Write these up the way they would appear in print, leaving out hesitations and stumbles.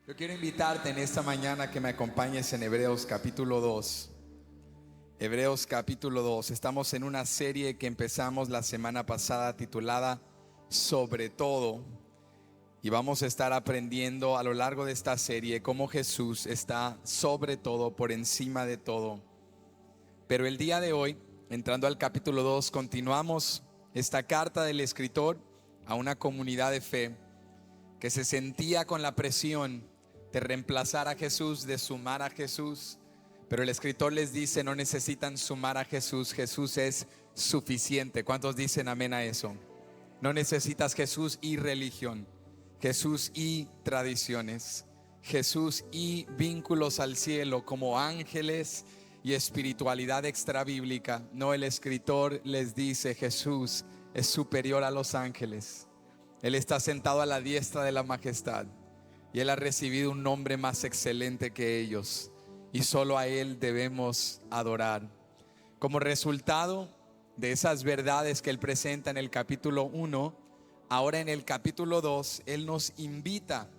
Yo quiero invitarte en esta mañana a que me acompañes en Hebreos capítulo 2. Hebreos capítulo 2. Estamos en una serie que empezamos la semana pasada titulada Sobre todo. Y vamos a estar aprendiendo a lo largo de esta serie cómo Jesús está sobre todo, por encima de todo. Pero el día de hoy, entrando al capítulo 2, continuamos esta carta del escritor a una comunidad de fe que se sentía con la presión de reemplazar a Jesús, de sumar a Jesús. Pero el escritor les dice: no necesitan sumar a Jesús, Jesús es suficiente. ¿Cuántos dicen amén a eso? No necesitas Jesús y religión, Jesús y tradiciones, Jesús y vínculos al cielo como ángeles y espiritualidad extrabíblica. No, el escritor les dice: Jesús es superior a los ángeles. Él está sentado a la diestra de la majestad y Él ha recibido un nombre más excelente que ellos, y solo a Él debemos adorar. Como resultado de esas verdades que Él presenta en el capítulo 1, ahora en el capítulo 2, Él nos invita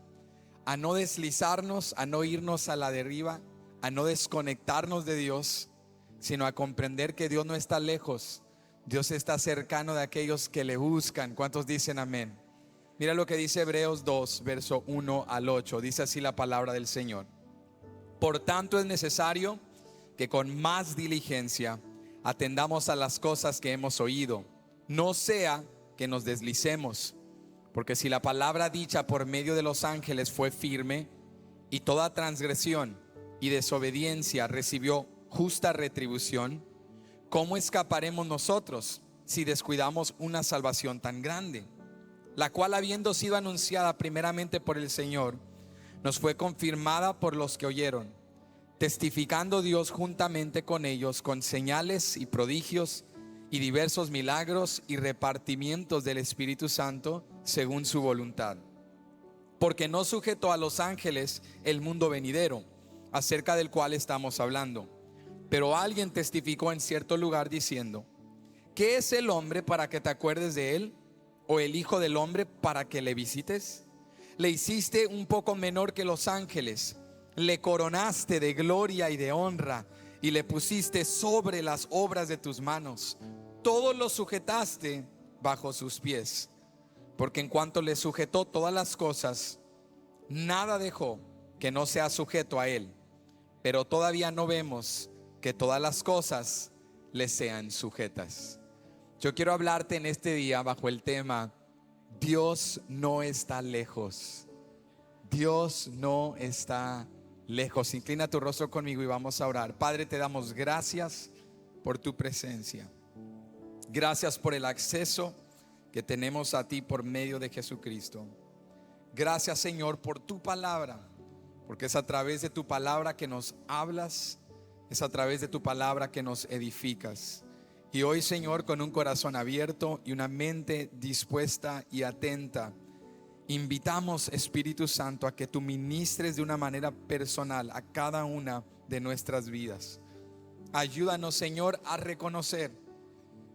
a no deslizarnos, a no irnos a la deriva, a no desconectarnos de Dios, sino a comprender que Dios no está lejos. Dios está cercano de aquellos que le buscan. ¿Cuántos dicen amén? Mira lo que dice Hebreos 2, verso 1 al 8. Dice así la palabra del Señor: por tanto es necesario que con más diligencia atendamos a las cosas que hemos oído, no sea que nos deslicemos. Porque si la palabra dicha por medio de los ángeles fue firme, y toda transgresión y desobediencia recibió justa retribución, ¿cómo escaparemos nosotros si descuidamos una salvación tan grande? La cual, habiendo sido anunciada primeramente por el Señor, nos fue confirmada por los que oyeron, testificando Dios juntamente con ellos con señales y prodigios y diversos milagros y repartimientos del Espíritu Santo según su voluntad. Porque no sujetó a los ángeles el mundo venidero, acerca del cual estamos hablando. Pero alguien testificó en cierto lugar diciendo: ¿qué es el hombre para que te acuerdes de él? ¿O el hijo del hombre para que le visites? Le hiciste un poco menor que los ángeles, le coronaste de gloria y de honra, y le pusiste sobre las obras de tus manos. Todo lo sujetaste bajo sus pies. Porque en cuanto le sujetó todas las cosas, nada dejó que no sea sujeto a él. Pero todavía no vemos que todas las cosas le sean sujetas. Yo quiero hablarte en este día bajo el tema: Dios no está lejos. Dios no está lejos. Inclina tu rostro conmigo y vamos a orar. Padre, te damos gracias por tu presencia. Gracias por el acceso que tenemos a ti por medio de Jesucristo. Gracias, Señor, por tu palabra, porque es a través de tu palabra que nos hablas, es a través de tu palabra que nos edificas. Y hoy, Señor, con un corazón abierto y una mente dispuesta y atenta, invitamos, Espíritu Santo, a que tú ministres de una manera personal a cada una de nuestras vidas. Ayúdanos, Señor, a reconocer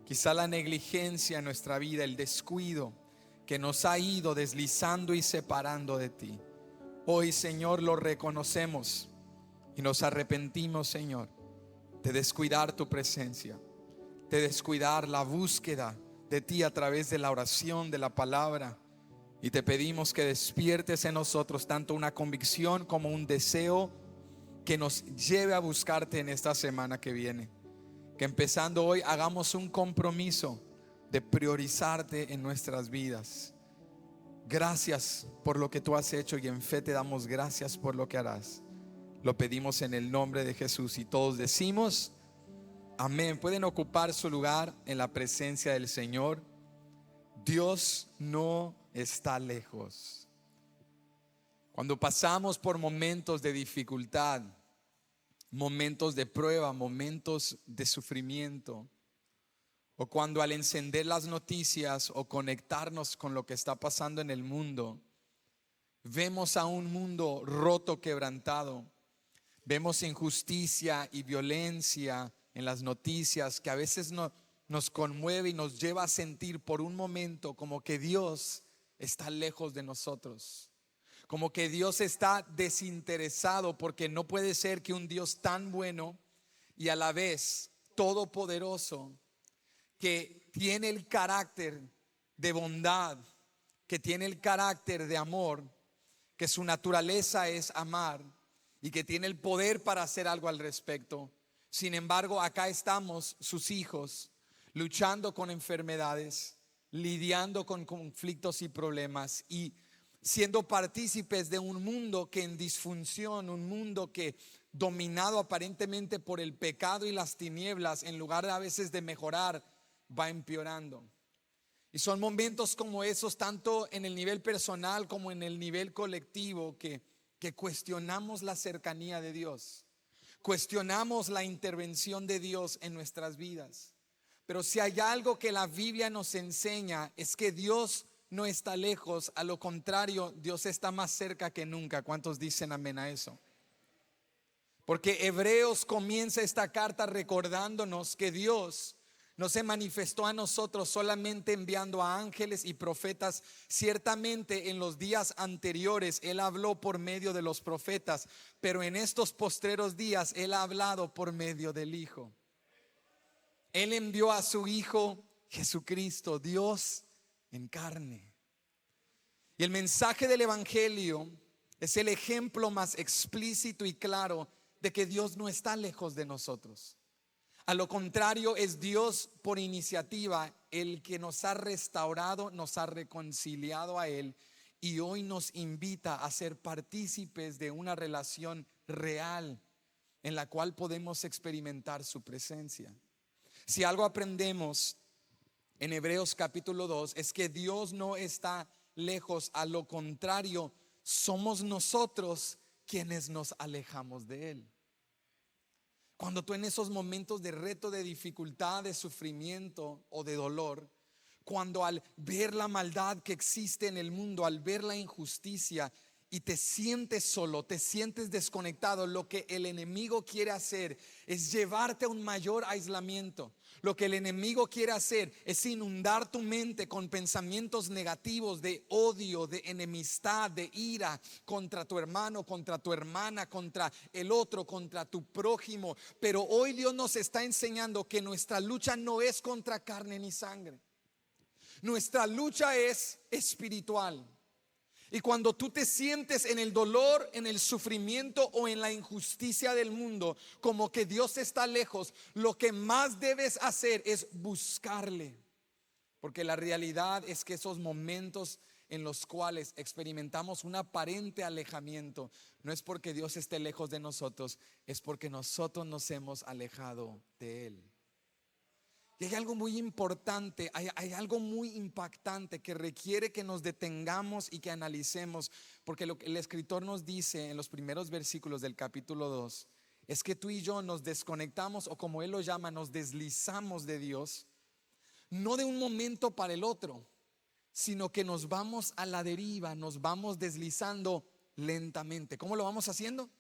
quizá la negligencia en nuestra vida, el descuido que nos ha ido deslizando y separando de ti. Hoy, Señor, lo reconocemos y nos arrepentimos, Señor, de descuidar tu presencia, de descuidar la búsqueda de ti a través de la oración, de la palabra. Y te pedimos que despiertes en nosotros tanto una convicción como un deseo que nos lleve a buscarte en esta semana que viene. Que empezando hoy hagamos un compromiso de priorizarte en nuestras vidas. Gracias por lo que tú has hecho y en fe te damos gracias por lo que harás. Lo pedimos en el nombre de Jesús y todos decimos amén. Pueden ocupar su lugar en la presencia del Señor. Dios no está lejos. Cuando pasamos por momentos de dificultad, momentos de prueba, momentos de sufrimiento, o cuando al encender las noticias o conectarnos con lo que está pasando en el mundo, vemos a un mundo roto, quebrantado, vemos injusticia y violencia en las noticias que a veces nos conmueve y nos lleva a sentir por un momento como que Dios está lejos de nosotros, Como que Dios está desinteresado, porque no puede ser que un Dios tan bueno y a la vez todopoderoso, que tiene el carácter de bondad, que tiene el carácter de amor, que su naturaleza es amar y que tiene el poder para hacer algo al respecto. Sin embargo, acá estamos, sus hijos, luchando con enfermedades, lidiando con conflictos y problemas y siendo partícipes de un mundo que en disfunción, un mundo que dominado aparentemente por el pecado y las tinieblas, en lugar de a veces de mejorar, va empeorando. Y son momentos como esos, tanto en el nivel personal como en el nivel colectivo, que cuestionamos la cercanía de Dios, cuestionamos la intervención de Dios en nuestras vidas. Pero si hay algo que la Biblia nos enseña, es que Dios no está lejos, a lo contrario, Dios está más cerca que nunca. ¿Cuántos dicen amén a eso? Porque Hebreos comienza esta carta recordándonos que Dios no se manifestó a nosotros solamente enviando a ángeles y profetas. Ciertamente en los días anteriores Él habló por medio de los profetas, pero en estos postreros días Él ha hablado por medio del Hijo. Él envió a su Hijo Jesucristo, Dios en carne. Y el mensaje del Evangelio es el ejemplo más explícito y claro de que Dios no está lejos de nosotros. A lo contrario, es Dios por iniciativa el que nos ha restaurado, nos ha reconciliado a Él y hoy nos invita a ser partícipes de una relación real en la cual podemos experimentar su presencia. Si algo aprendemos en Hebreos capítulo 2 es que Dios no está lejos, a lo contrario, somos nosotros quienes nos alejamos de Él. Cuando tú en esos momentos de reto, de dificultad, de sufrimiento o de dolor, cuando al ver la maldad que existe en el mundo, al ver la injusticia y te sientes solo, te sientes desconectado, lo que el enemigo quiere hacer es llevarte a un mayor aislamiento. Lo que el enemigo quiere hacer es inundar tu mente con pensamientos negativos de odio, de enemistad, de ira contra tu hermano, contra tu hermana, contra el otro, contra tu prójimo. Pero hoy Dios nos está enseñando que nuestra lucha no es contra carne ni sangre. Nuestra lucha es espiritual. Y cuando tú te sientes en el dolor, en el sufrimiento o en la injusticia del mundo, como que Dios está lejos, lo que más debes hacer es buscarle. Porque la realidad es que esos momentos en los cuales experimentamos un aparente alejamiento, no es porque Dios esté lejos de nosotros, es porque nosotros nos hemos alejado de Él. Y hay algo muy importante, hay algo muy impactante que requiere que nos detengamos y que analicemos, porque lo que el escritor nos dice en los primeros versículos del capítulo 2 es que tú y yo nos desconectamos, o como él lo llama, nos deslizamos de Dios, no de un momento para el otro, sino que nos vamos a la deriva, nos vamos deslizando lentamente. ¿Cómo lo vamos haciendo?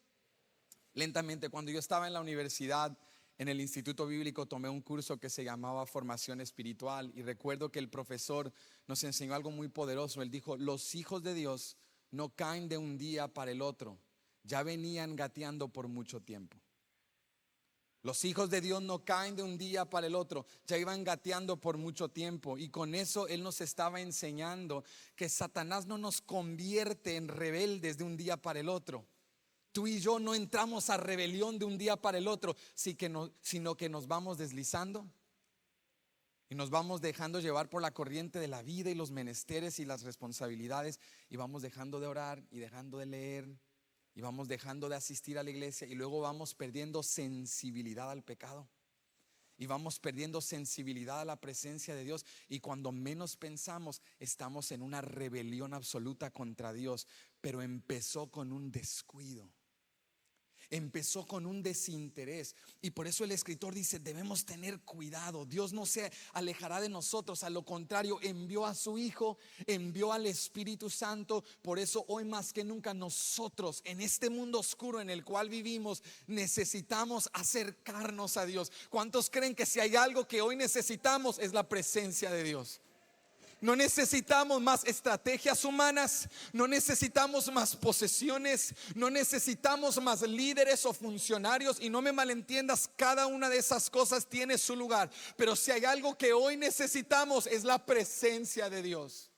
Lentamente. Cuando yo estaba en la universidad, en el Instituto Bíblico, tomé un curso que se llamaba Formación Espiritual, y recuerdo que el profesor nos enseñó algo muy poderoso. Él dijo: los hijos de Dios no caen de un día para el otro, ya venían gateando por mucho tiempo. Los hijos de Dios no caen de un día para el otro, ya iban gateando por mucho tiempo. Y con eso Él nos estaba enseñando que Satanás no nos convierte en rebeldes de un día para el otro. Tú y yo no entramos a rebelión de un día para el otro, sino que nos vamos deslizando y nos vamos dejando llevar por la corriente de la vida y los menesteres y las responsabilidades, y vamos dejando de orar y dejando de leer y vamos dejando de asistir a la iglesia, y luego vamos perdiendo sensibilidad al pecado y vamos perdiendo sensibilidad a la presencia de Dios, y cuando menos pensamos estamos en una rebelión absoluta contra Dios. Pero empezó con un descuido, empezó con un desinterés, y por eso el escritor dice: debemos tener cuidado. Dios no se alejará de nosotros, a lo contrario, envió a su Hijo, envió al Espíritu Santo. Por eso hoy más que nunca nosotros, en este mundo oscuro en el cual vivimos, necesitamos acercarnos a Dios. ¿Cuántos creen que si hay algo que hoy necesitamos es la presencia de Dios? No necesitamos más estrategias humanas, no necesitamos más posesiones, no necesitamos más líderes o funcionarios. Y no me malentiendas, cada una de esas cosas tiene su lugar. Pero si hay algo que hoy necesitamos es la presencia de Dios.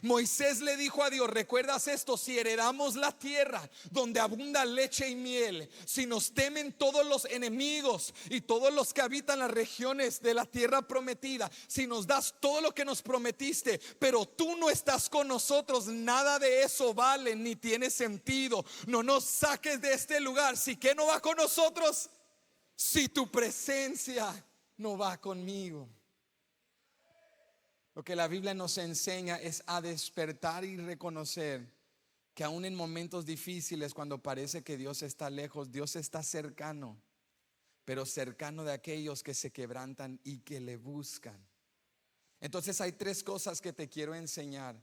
Moisés le dijo a Dios: ¿recuerdas esto? Si heredamos la tierra donde abunda leche y miel, si nos temen todos los enemigos y todos los que habitan las regiones de la tierra prometida, si nos das todo lo que nos prometiste, pero tú no estás con nosotros, nada de eso vale ni tiene sentido. No nos saques de este lugar. Si que no va con nosotros, si tu presencia no va conmigo. Lo que la Biblia nos enseña es a despertar y reconocer que aún en momentos difíciles, cuando parece que Dios está lejos, Dios está cercano, pero cercano de aquellos que se quebrantan y que le buscan. Entonces hay tres cosas que te quiero enseñar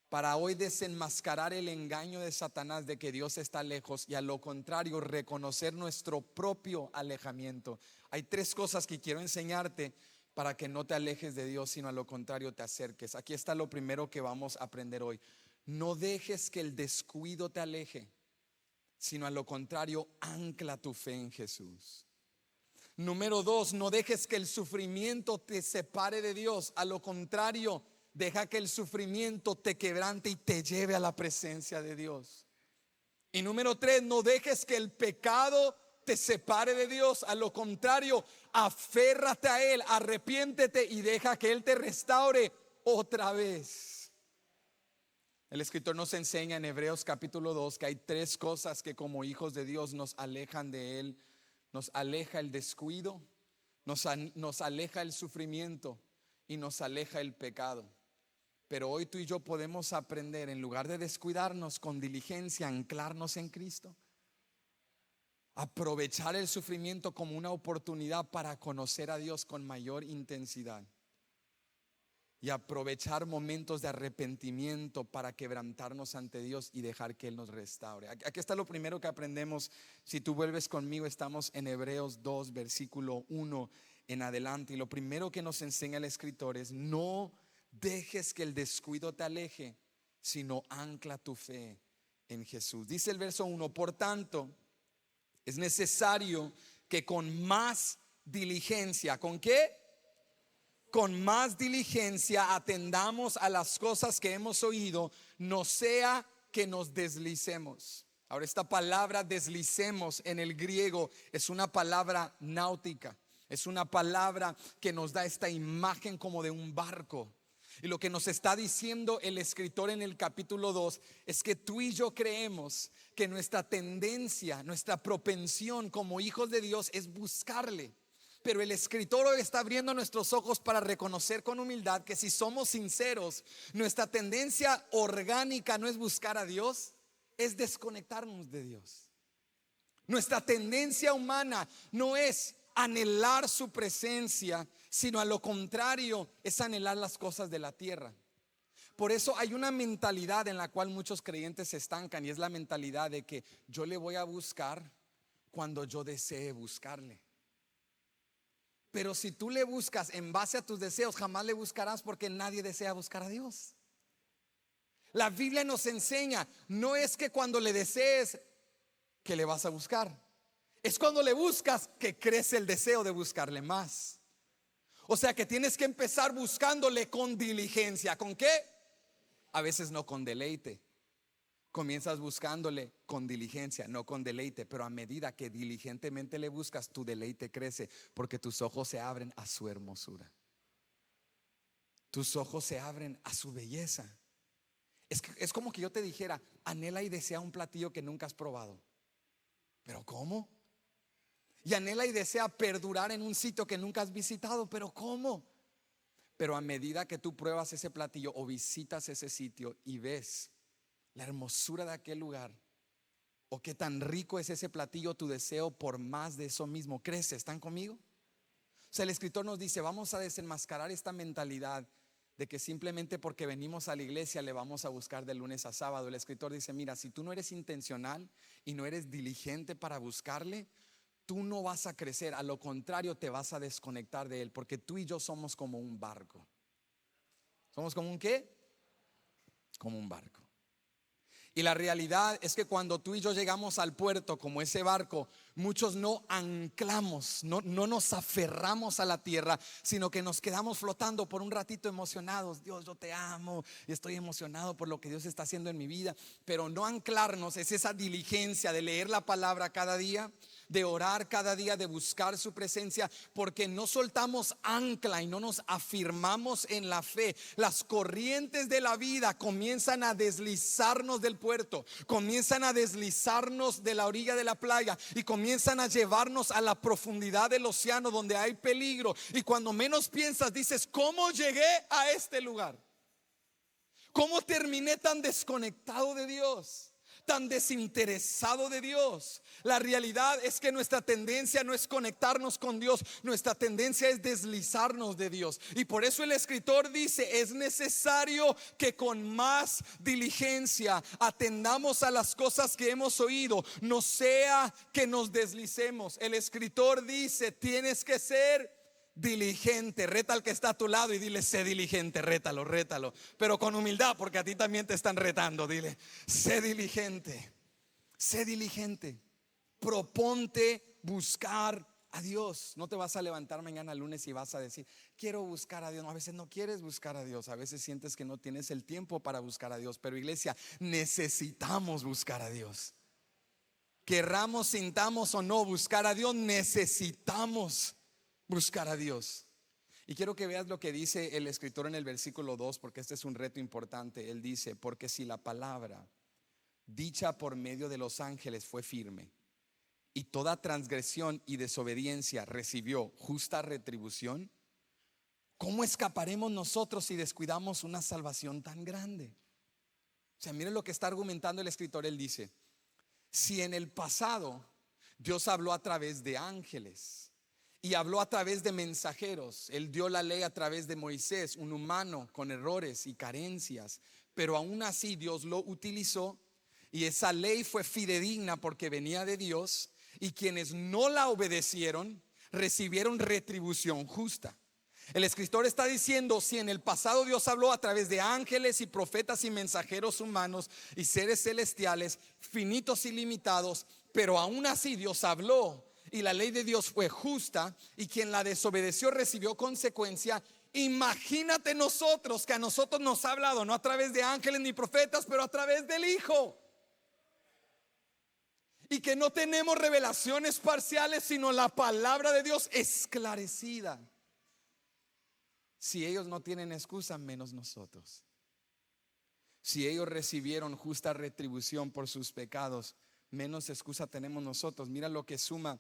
para hoy desenmascarar el engaño de Satanás de que Dios está lejos, y a lo contrario reconocer nuestro propio alejamiento. Hay tres cosas que quiero enseñarte para que no te alejes de Dios, sino a lo contrario te acerques. Aquí está lo primero que vamos a aprender hoy. No dejes que el descuido te aleje, sino a lo contrario ancla tu fe en Jesús. Número dos, no dejes que el sufrimiento te separe de Dios. A lo contrario, deja que el sufrimiento te quebrante y te lleve a la presencia de Dios. Y número tres, no dejes que el pecado te separe de Dios. A lo contrario, aférrate a Él, arrepiéntete y deja que Él te restaure otra vez. El escritor nos enseña en Hebreos capítulo 2 que hay tres cosas que como hijos de Dios nos alejan de Él. Nos aleja el descuido, nos aleja el sufrimiento y nos aleja el pecado. Pero hoy tú y yo podemos aprender, en lugar de descuidarnos, con diligencia anclarnos en Cristo. Aprovechar el sufrimiento como una oportunidad para conocer a Dios con mayor intensidad. Y aprovechar momentos de arrepentimiento para quebrantarnos ante Dios y dejar que Él nos restaure. Aquí está lo primero que aprendemos. Si tú vuelves conmigo, estamos en Hebreos 2, versículo 1 en adelante. Y lo primero que nos enseña el escritor es: no dejes que el descuido te aleje, sino ancla tu fe en Jesús. Dice el verso 1: por tanto, es necesario que con más diligencia, ¿con qué? Con más diligencia atendamos a las cosas que hemos oído, no sea que nos deslicemos. Ahora, esta palabra deslicemos en el griego es una palabra náutica. Es una palabra que nos da esta imagen como de un barco. Y lo que nos está diciendo el escritor en el capítulo 2 es que tú y yo creemos que nuestra tendencia, nuestra propensión como hijos de Dios es buscarle. Pero el escritor hoy está abriendo nuestros ojos para reconocer con humildad que si somos sinceros, nuestra tendencia orgánica no es buscar a Dios, es desconectarnos de Dios. Nuestra tendencia humana no es anhelar su presencia, sino a lo contrario es anhelar las cosas de la tierra. Por eso hay una mentalidad en la cual muchos creyentes se estancan, y es la mentalidad de que yo le voy a buscar cuando yo desee buscarle. Pero si tú le buscas en base a tus deseos, jamás le buscarás, porque nadie desea buscar a Dios. La Biblia nos enseña, no es que cuando le desees que le vas a buscar, es cuando le buscas que crece el deseo de buscarle más. O sea que tienes que empezar buscándole con diligencia. ¿Con qué? A veces no con deleite. Comienzas buscándole con diligencia, no con deleite. Pero a medida que diligentemente le buscas, tu deleite crece, porque tus ojos se abren a su hermosura. Tus ojos se abren a su belleza. Es como que yo te dijera: anhela y desea un platillo que nunca has probado. ¿Pero cómo? Y anhela y desea perdurar en un sitio que nunca has visitado. ¿Pero cómo? Pero a medida que tú pruebas ese platillo o visitas ese sitio y ves la hermosura de aquel lugar, o qué tan rico es ese platillo, tu deseo por más de eso mismo crece. ¿Están conmigo? O sea, el escritor nos dice: vamos a desenmascarar esta mentalidad de que simplemente porque venimos a la iglesia le vamos a buscar de lunes a sábado. El escritor dice: mira, si tú no eres intencional y no eres diligente para buscarle, tú no vas a crecer. A lo contrario, te vas a desconectar de Él, porque tú y yo somos como un barco. Somos como un ¿qué? Como un barco. Y la realidad es que cuando tú y yo llegamos al puerto como ese barco, muchos no anclamos, no nos aferramos a la tierra, sino que nos quedamos flotando por un ratito emocionados. Dios, yo te amo y estoy emocionado por lo que Dios está haciendo en mi vida. Pero no anclarnos es esa diligencia de leer la palabra cada día, de orar cada día, de buscar su presencia, porque no soltamos ancla y no nos afirmamos en la fe. Las corrientes de la vida comienzan a deslizarnos del puerto, comienzan a deslizarnos de la orilla de la playa y comienzan a llevarnos a la profundidad del océano donde hay peligro. Y cuando menos piensas, dices: ¿cómo llegué a este lugar? ¿Cómo terminé tan desconectado de Dios? Tan desinteresado de Dios. La realidad es que nuestra tendencia no es conectarnos con Dios, nuestra tendencia es deslizarnos de Dios. Y por eso el escritor dice: es necesario que con más diligencia atendamos a las cosas que hemos oído, no sea que nos deslicemos. El escritor dice: tienes que ser diligente. Reta al que está a tu lado y dile: sé diligente. Rétalo, rétalo, pero con humildad, porque a ti también te están retando. Dile: sé diligente, sé diligente. Proponte buscar a Dios. No te vas a levantar mañana lunes y vas a decir: quiero buscar a Dios. No, a veces no quieres buscar a Dios, a veces sientes que no tienes el tiempo para buscar a Dios. Pero iglesia, necesitamos buscar a Dios. Querramos, sintamos o no buscar a Dios, necesitamos buscar a Dios. Y quiero que veas lo que dice el escritor en el versículo 2, porque este es un reto importante. Él dice: porque si la palabra dicha por medio de los ángeles fue firme, y toda transgresión y desobediencia recibió justa retribución, ¿cómo escaparemos nosotros si descuidamos una salvación tan grande? O sea, miren lo que está argumentando el escritor. Él dice: si en el pasado Dios habló a través de ángeles y habló a través de mensajeros, Él dio la ley a través de Moisés, un humano con errores y carencias, pero aún así Dios lo utilizó, y esa ley fue fidedigna porque venía de Dios, y quienes no la obedecieron recibieron retribución justa. El escritor está diciendo: si en el pasado Dios habló a través de ángeles y profetas y mensajeros humanos y seres celestiales finitos y limitados, pero aún así Dios habló y la ley de Dios fue justa, y quien la desobedeció recibió consecuencia, imagínate nosotros, que a nosotros nos ha hablado no a través de ángeles ni profetas, pero a través del Hijo, y que no tenemos revelaciones parciales, sino la palabra de Dios esclarecida. Si ellos no tienen excusa, menos nosotros. Si ellos recibieron justa retribución por sus pecados, menos excusa tenemos nosotros. Mira lo que suma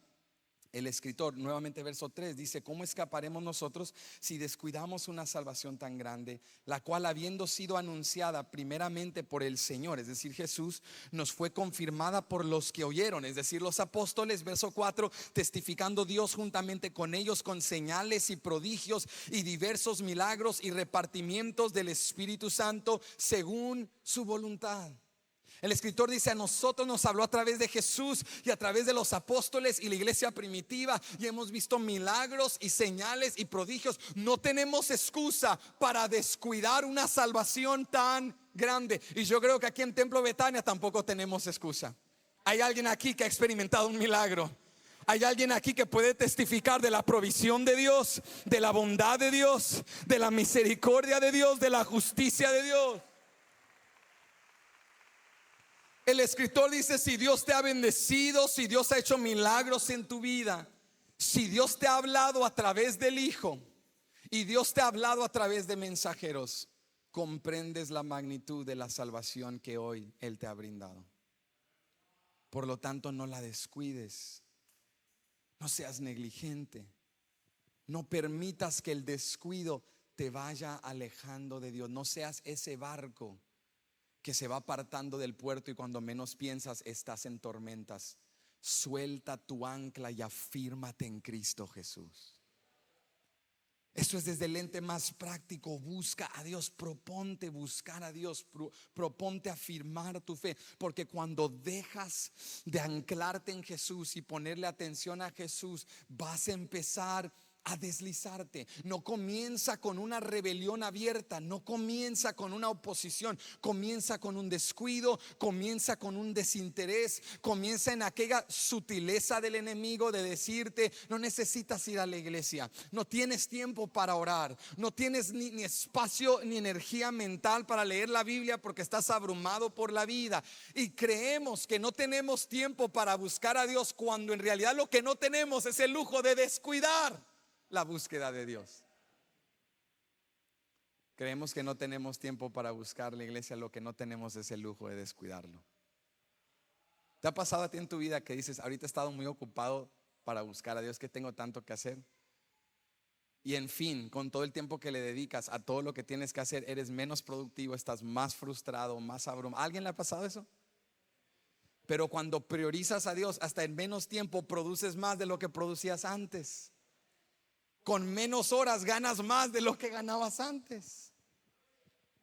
el escritor, nuevamente verso 3, dice: ¿cómo escaparemos nosotros si descuidamos una salvación tan grande, la cual, habiendo sido anunciada primeramente por el Señor, es decir, Jesús, nos fue confirmada por los que oyeron, es decir, los apóstoles? Verso 4, testificando Dios juntamente con ellos con señales y prodigios y diversos milagros y repartimientos del Espíritu Santo según su voluntad. El escritor dice: a nosotros nos habló a través de Jesús y a través de los apóstoles y la iglesia primitiva, y hemos visto milagros y señales y prodigios. No tenemos excusa para descuidar una salvación tan grande. Y yo creo que aquí en Templo Betania tampoco tenemos excusa. Hay alguien aquí que ha experimentado un milagro. Hay alguien aquí que puede testificar de la provisión de Dios, de la bondad de Dios, de la misericordia de Dios, de la justicia de Dios. El escritor dice: si Dios te ha bendecido, si Dios ha hecho milagros en tu vida, si Dios te ha hablado a través del Hijo y Dios te ha hablado a través de mensajeros, comprendes la magnitud de la salvación que hoy Él te ha brindado. Por lo tanto, no la descuides, no seas negligente, no permitas que el descuido te vaya alejando de Dios. No seas ese barco que se va apartando del puerto y cuando menos piensas estás en tormentas. Suelta tu ancla y afírmate en Cristo Jesús. Esto es desde el lente más práctico. Busca a Dios, proponte buscar a Dios, proponte afirmar tu fe, porque cuando dejas de anclarte en Jesús y ponerle atención a Jesús, vas a empezar a deslizarte. No comienza con una rebelión abierta, no comienza con una oposición, comienza con un descuido, comienza con un desinterés, comienza en aquella sutileza del enemigo de decirte: no necesitas ir a la iglesia, no tienes tiempo para orar, no tienes ni espacio ni energía mental para leer la Biblia porque estás abrumado por la vida. Y creemos que no tenemos tiempo para buscar a Dios, cuando en realidad lo que no tenemos es el lujo de descuidar la búsqueda de Dios. Creemos que no tenemos tiempo para buscar la iglesia, lo que no tenemos es el lujo de descuidarlo. ¿Te ha pasado a ti en tu vida que dices: ahorita he estado muy ocupado para buscar a Dios, que tengo tanto que hacer? Y en fin, con todo el tiempo que le dedicas a todo lo que tienes que hacer, eres menos productivo, estás más frustrado, más abrumado. ¿A alguien le ha pasado eso? Pero cuando priorizas a Dios, hasta en menos tiempo produces más de lo que producías antes. Con menos horas ganas más de lo que ganabas antes.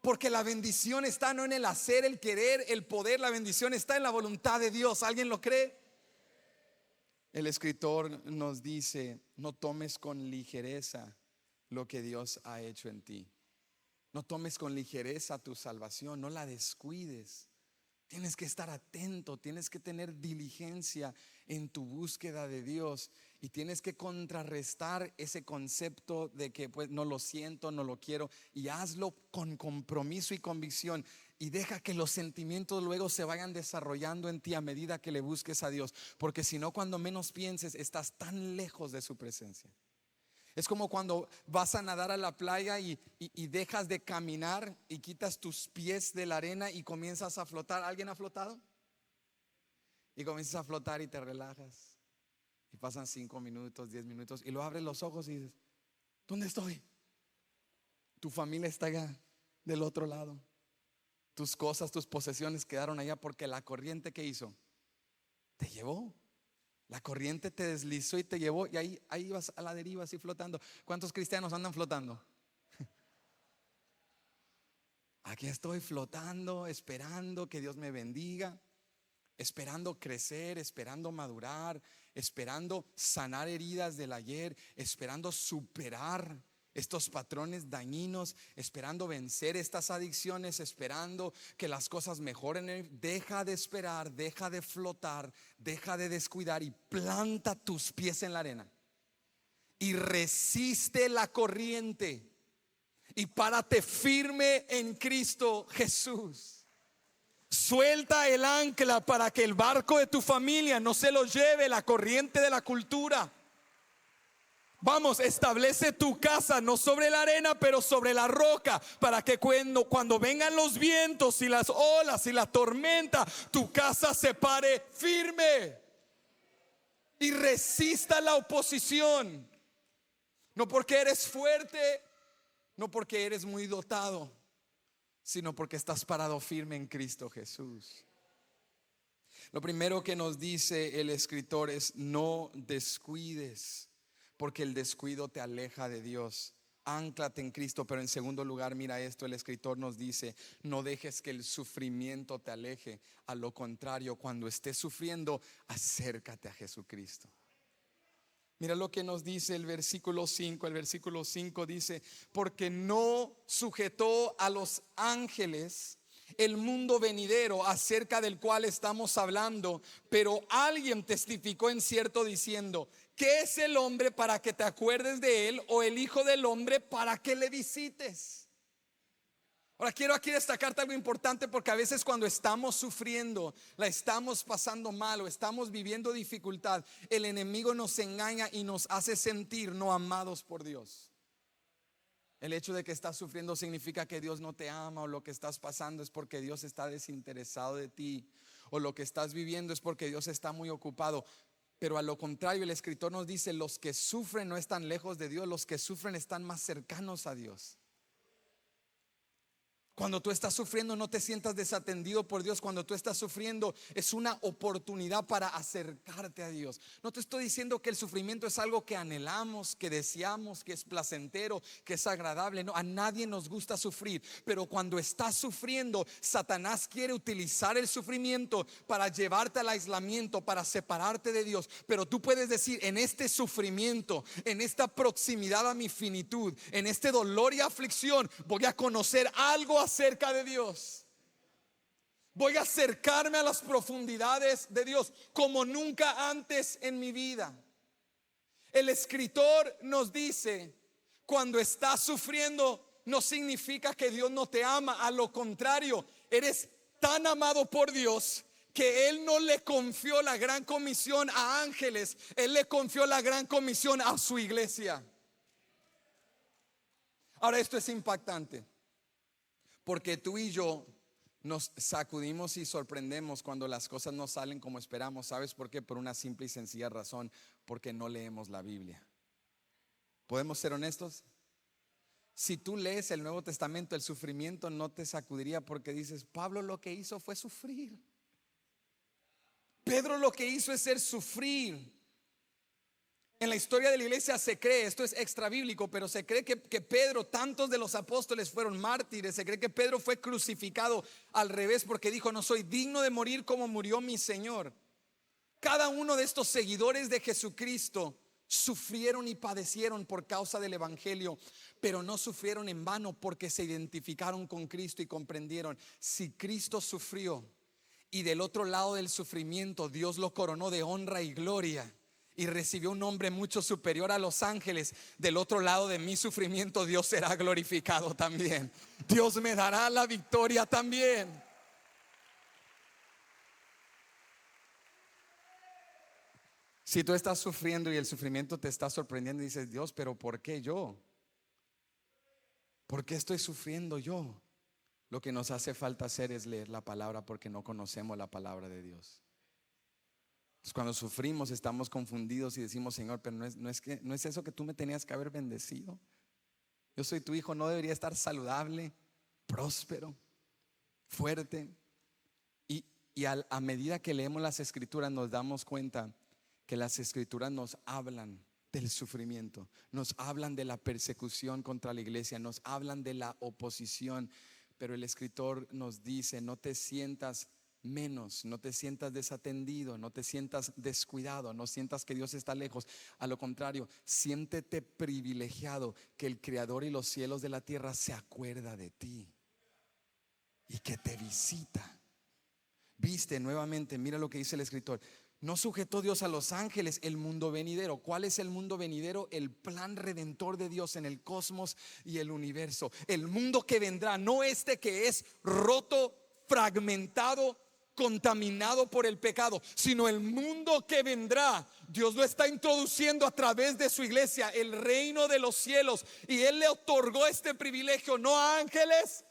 Porque la bendición está no en el hacer, el querer, el poder. La bendición está en la voluntad de Dios. ¿Alguien lo cree? El escritor nos dice: no tomes con ligereza lo que Dios ha hecho en ti. No tomes con ligereza tu salvación, no la descuides. Tienes que estar atento, tienes que tener diligencia en tu búsqueda de Dios, y tienes que contrarrestar ese concepto de que pues no lo siento, no lo quiero, y hazlo con compromiso y convicción, y deja que los sentimientos luego se vayan desarrollando en ti a medida que le busques a Dios, porque si no, cuando menos pienses, estás tan lejos de su presencia. Es como cuando vas a nadar a la playa y dejas de caminar y quitas tus pies de la arena y comienzas a flotar. ¿Alguien ha flotado? Y comienzas a flotar y te relajas. Y pasan 5 minutos, 10 minutos, y luego abres los ojos y dices: ¿dónde estoy? Tu familia está allá del otro lado. Tus cosas, tus posesiones quedaron allá, porque la corriente, ¿qué hizo? Te llevó. La corriente te deslizó y te llevó, y ahí vas a la deriva, así flotando. ¿Cuántos cristianos andan flotando? Aquí estoy flotando, esperando que Dios me bendiga, esperando crecer, esperando madurar, esperando sanar heridas del ayer, esperando superar estos patrones dañinos, esperando vencer estas adicciones, esperando que las cosas mejoren. Deja de esperar, deja de flotar, deja de descuidar y planta tus pies en la arena y resiste la corriente y párate firme en Cristo Jesús. Suelta el ancla para que el barco de tu familia no se lo lleve la corriente de la cultura. Vamos, establece tu casa no sobre la arena, pero sobre la roca, para que cuando vengan los vientos y las olas y la tormenta, tu casa se pare firme y resista la oposición. No porque eres fuerte, no porque eres muy dotado, sino porque estás parado firme en Cristo Jesús. Lo primero que nos dice el escritor es: no descuides, porque el descuido te aleja de Dios. Ánclate en Cristo. Pero en segundo lugar, mira esto, el escritor nos dice: no dejes que el sufrimiento te aleje. A lo contrario, cuando estés sufriendo, acércate a Jesucristo. Mira lo que nos dice el versículo 5. El versículo 5 dice: porque no sujetó a los ángeles el mundo venidero, acerca del cual estamos hablando, pero alguien testificó en cierto diciendo: ¿qué es el hombre para que te acuerdes de él? O el hijo del hombre para que le visites. Ahora quiero aquí destacarte algo importante, porque a veces cuando estamos sufriendo, la estamos pasando mal o estamos viviendo dificultad, el enemigo nos engaña y nos hace sentir no amados por Dios. El hecho de que estás sufriendo significa que Dios no te ama, o lo que estás pasando es porque Dios está desinteresado de ti, o lo que estás viviendo es porque Dios está muy ocupado. Pero a lo contrario, el escritor nos dice: los que sufren no están lejos de Dios, los que sufren están más cercanos a Dios. Cuando tú estás sufriendo, no te sientas desatendido por Dios. Cuando tú estás sufriendo, es una oportunidad para acercarte a Dios. No te estoy diciendo que el sufrimiento es algo que anhelamos, que deseamos, que es placentero, que es agradable. No, a nadie nos gusta sufrir. Pero cuando estás sufriendo, Satanás quiere utilizar el sufrimiento para llevarte al aislamiento, para separarte de Dios. Pero tú puedes decir: en este sufrimiento, en esta proximidad a mi finitud, en este dolor y aflicción, voy a conocer algo acerca de Dios. Voy a acercarme a las profundidades de Dios como nunca antes en mi vida. El escritor nos dice: cuando estás sufriendo, no significa que Dios no te ama. A lo contrario, eres tan amado por Dios que Él no le confió la gran comisión a ángeles, Él le confió la gran comisión a su iglesia. Ahora, esto es impactante, porque tú y yo nos sacudimos y sorprendemos cuando las cosas no salen como esperamos. ¿Sabes por qué? Por una simple y sencilla razón: porque no leemos la Biblia. ¿Podemos ser honestos? Si tú lees el Nuevo Testamento, el sufrimiento no te sacudiría, porque dices: Pablo lo que hizo fue sufrir. Pedro lo que hizo es sufrir. En la historia de la iglesia se cree, esto es extra bíblico, pero se cree que Pedro, tantos de los apóstoles fueron mártires. Se cree que Pedro fue crucificado al revés, porque dijo: no soy digno de morir como murió mi Señor. Cada uno de estos seguidores de Jesucristo sufrieron y padecieron por causa del evangelio, pero no sufrieron en vano, porque se identificaron con Cristo y comprendieron: si Cristo sufrió y del otro lado del sufrimiento Dios lo coronó de honra y gloria y recibió un nombre mucho superior a los ángeles, del otro lado de mi sufrimiento Dios será glorificado también. Dios me dará la victoria también. Si tú estás sufriendo y el sufrimiento te está sorprendiendo y dices: Dios, pero ¿por qué yo? ¿Por qué estoy sufriendo yo? Lo que nos hace falta hacer es leer la palabra, porque no conocemos la palabra de Dios. Entonces, cuando sufrimos, estamos confundidos y decimos: Señor, pero no es eso que tú me tenías que haber bendecido. Yo soy tu hijo, no debería estar saludable, próspero, fuerte. Y a medida que leemos las escrituras, nos damos cuenta que las escrituras nos hablan del sufrimiento, nos hablan de la persecución contra la iglesia, nos hablan de la oposición. Pero el escritor nos dice: no te sientas menos, no te sientas desatendido, no te sientas descuidado, no sientas que Dios está lejos. A lo contrario, siéntete privilegiado, que el Creador y los cielos de la tierra se acuerda de ti y que te visita. Viste, nuevamente, mira lo que dice el escritor: no sujetó Dios a los ángeles el mundo venidero. ¿Cuál es el mundo venidero? El plan redentor de Dios en el cosmos y el universo. El mundo que vendrá, no este que es roto, fragmentado, contaminado por el pecado, sino el mundo que vendrá. Dios lo está introduciendo a través de su iglesia, el reino de los cielos, y Él le otorgó este privilegio no a ángeles,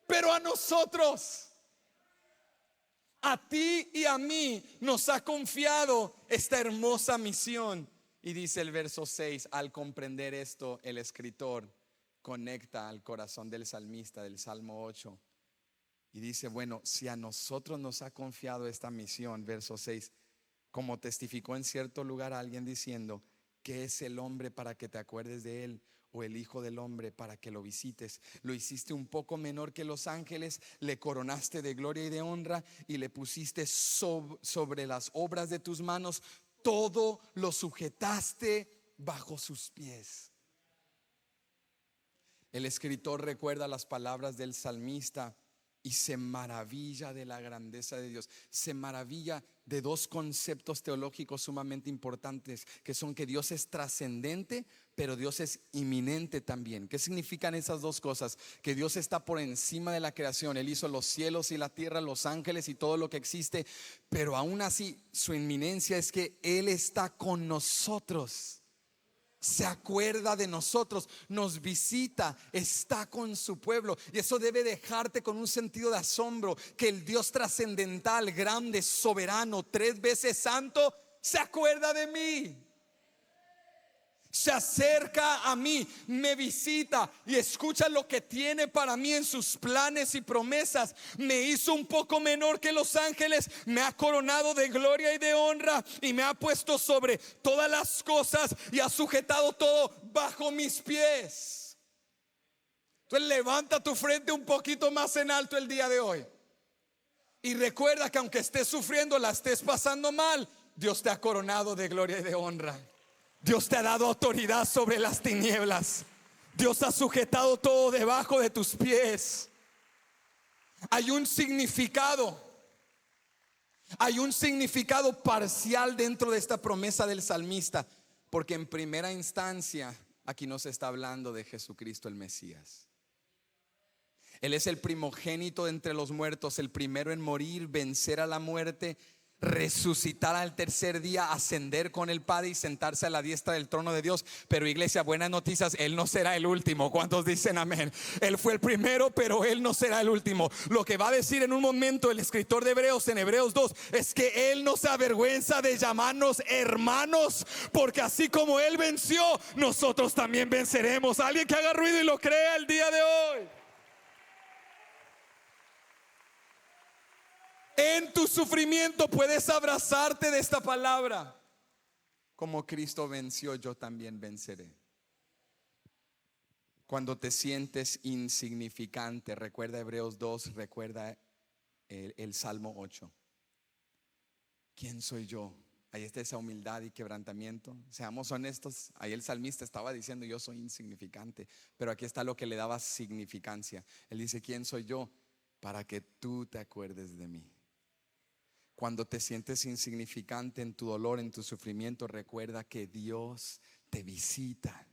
pero a nosotros. A ti y a mí nos ha confiado esta hermosa misión. Y dice el verso 6: al comprender esto, el escritor conecta al corazón del salmista del Salmo 8 y dice: bueno, si a nosotros nos ha confiado esta misión, verso 6, como testificó en cierto lugar alguien diciendo: ¿qué es el hombre para que te acuerdes de él? O el hijo del hombre para que lo visites. Lo hiciste un poco menor que los ángeles, le coronaste de gloria y de honra, y le pusiste sobre las obras de tus manos. Todo lo sujetaste bajo sus pies. El escritor recuerda las palabras del salmista y se maravilla de la grandeza de Dios. Se maravilla de dos conceptos teológicos sumamente importantes, que son que Dios es trascendente, pero Dios es inminente también. ¿Qué significan esas dos cosas? Que Dios está por encima de la creación. Él hizo los cielos y la tierra, los ángeles y todo lo que existe, pero aún así su inminencia es que Él está con nosotros. Se acuerda de nosotros, nos visita, está con su pueblo. Y eso debe dejarte con un sentido de asombro, que el Dios trascendental, grande, soberano, 3 veces santo, se acuerda de mí. Se acerca a mí, me visita y escucha lo que tiene para mí en sus planes y promesas. Me hizo un poco menor que los ángeles, me ha coronado de gloria y de honra y me ha puesto sobre todas las cosas y ha sujetado todo bajo mis pies. Entonces levanta tu frente un poquito más en alto el día de hoy y recuerda que aunque estés sufriendo, la estés pasando mal, Dios te ha coronado de gloria y de honra. Dios te ha dado autoridad sobre las tinieblas. Dios ha sujetado todo debajo de tus pies. Hay un significado parcial dentro de esta promesa del salmista, porque en primera instancia aquí no se está hablando de Jesucristo el Mesías. Él es el primogénito de entre los muertos, el primero en morir, vencer a la muerte, resucitar al tercer día, ascender con el Padre y sentarse a la diestra del trono de Dios. Pero iglesia, buenas noticias, Él no será el último. ¿Cuántos dicen amén? Él fue el primero, pero Él no será el último. Lo que va a decir en un momento el escritor de Hebreos en Hebreos 2 es que Él no se avergüenza de llamarnos hermanos, porque así como Él venció, nosotros también venceremos. Alguien que haga ruido y lo crea el día de hoy. En tu sufrimiento puedes abrazarte de esta palabra. Como Cristo venció, yo también venceré. Cuando te sientes insignificante, recuerda Hebreos 2, recuerda el Salmo 8. ¿Quién soy yo? Ahí está esa humildad y quebrantamiento. Seamos honestos, ahí el salmista estaba diciendo yo soy insignificante, pero aquí está lo que le daba significancia. Él dice, ¿quién soy yo? Para que tú te acuerdes de mí. Cuando te sientes insignificante en tu dolor, en tu sufrimiento, recuerda que Dios te visita,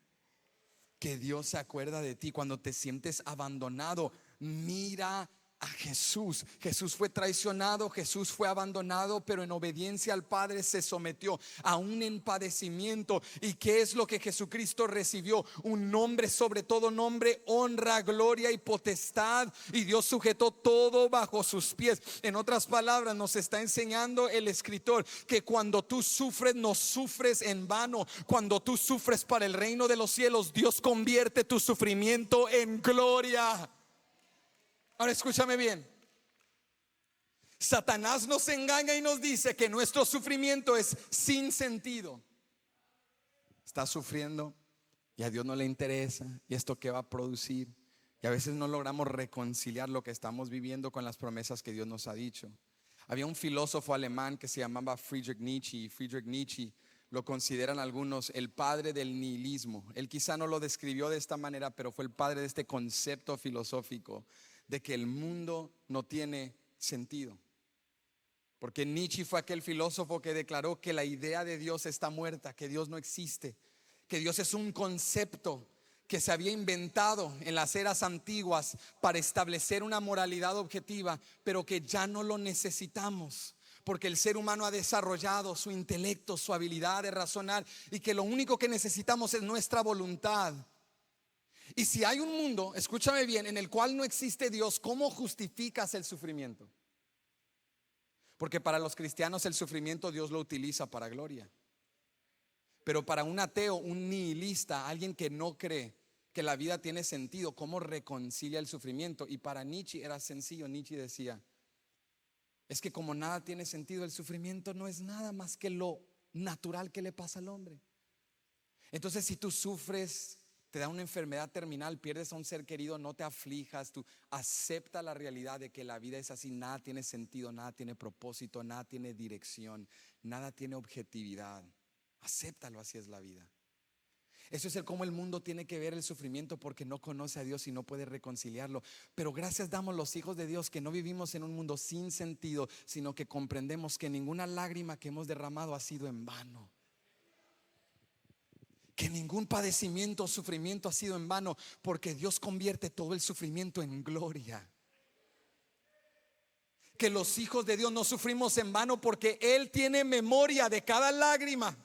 que Dios se acuerda de ti. Cuando te sientes abandonado, mira a Jesús. Jesús fue traicionado, Jesús fue abandonado, pero en obediencia al Padre se sometió aún en padecimiento. ¿Y qué es lo que Jesucristo recibió? Un nombre sobre todo nombre, honra, gloria y potestad, y Dios sujetó todo bajo sus pies. En otras palabras, nos está enseñando el escritor que cuando tú sufres, no sufres en vano. Cuando tú sufres para el reino de los cielos, Dios convierte tu sufrimiento en gloria. Ahora escúchame bien. Satanás nos engaña y nos dice que nuestro sufrimiento es sin sentido. Estás sufriendo y a Dios no le interesa. ¿Y esto qué va a producir? Y a veces no logramos reconciliar lo que estamos viviendo con las promesas que Dios nos ha dicho. Había un filósofo alemán que se llamaba Friedrich Nietzsche. Y Friedrich Nietzsche lo consideran algunos el padre del nihilismo. Él quizá no lo describió de esta manera, pero fue el padre de este concepto filosófico de que el mundo no tiene sentido. Porque Nietzsche fue aquel filósofo que declaró que la idea de Dios está muerta, que Dios no existe, que Dios es un concepto que se había inventado en las eras antiguas para establecer una moralidad objetiva, pero que ya no lo necesitamos, porque el ser humano ha desarrollado su intelecto, su habilidad de razonar, y que lo único que necesitamos es nuestra voluntad. Y si hay un mundo, escúchame bien, en el cual no existe Dios, ¿cómo justificas el sufrimiento? Porque para los cristianos el sufrimiento Dios lo utiliza para gloria. Pero para un ateo, un nihilista, alguien que no cree que la vida tiene sentido, ¿cómo reconcilia el sufrimiento? Y para Nietzsche era sencillo. Nietzsche decía, es que como nada tiene sentido, el sufrimiento no es nada más que lo natural que le pasa al hombre. Entonces si tú sufres, te da una enfermedad terminal, pierdes a un ser querido, no te aflijas, tú acepta la realidad de que la vida es así. Nada tiene sentido, nada tiene propósito, nada tiene dirección, nada tiene objetividad. Acéptalo, así es la vida. Eso es cómo el mundo tiene que ver el sufrimiento, porque no conoce a Dios y no puede reconciliarlo. Pero gracias damos los hijos de Dios que no vivimos en un mundo sin sentido, sino que comprendemos que ninguna lágrima que hemos derramado ha sido en vano, que ningún padecimiento o sufrimiento ha sido en vano, porque Dios convierte todo el sufrimiento en gloria. Que los hijos de Dios no sufrimos en vano, porque Él tiene memoria de cada lágrima.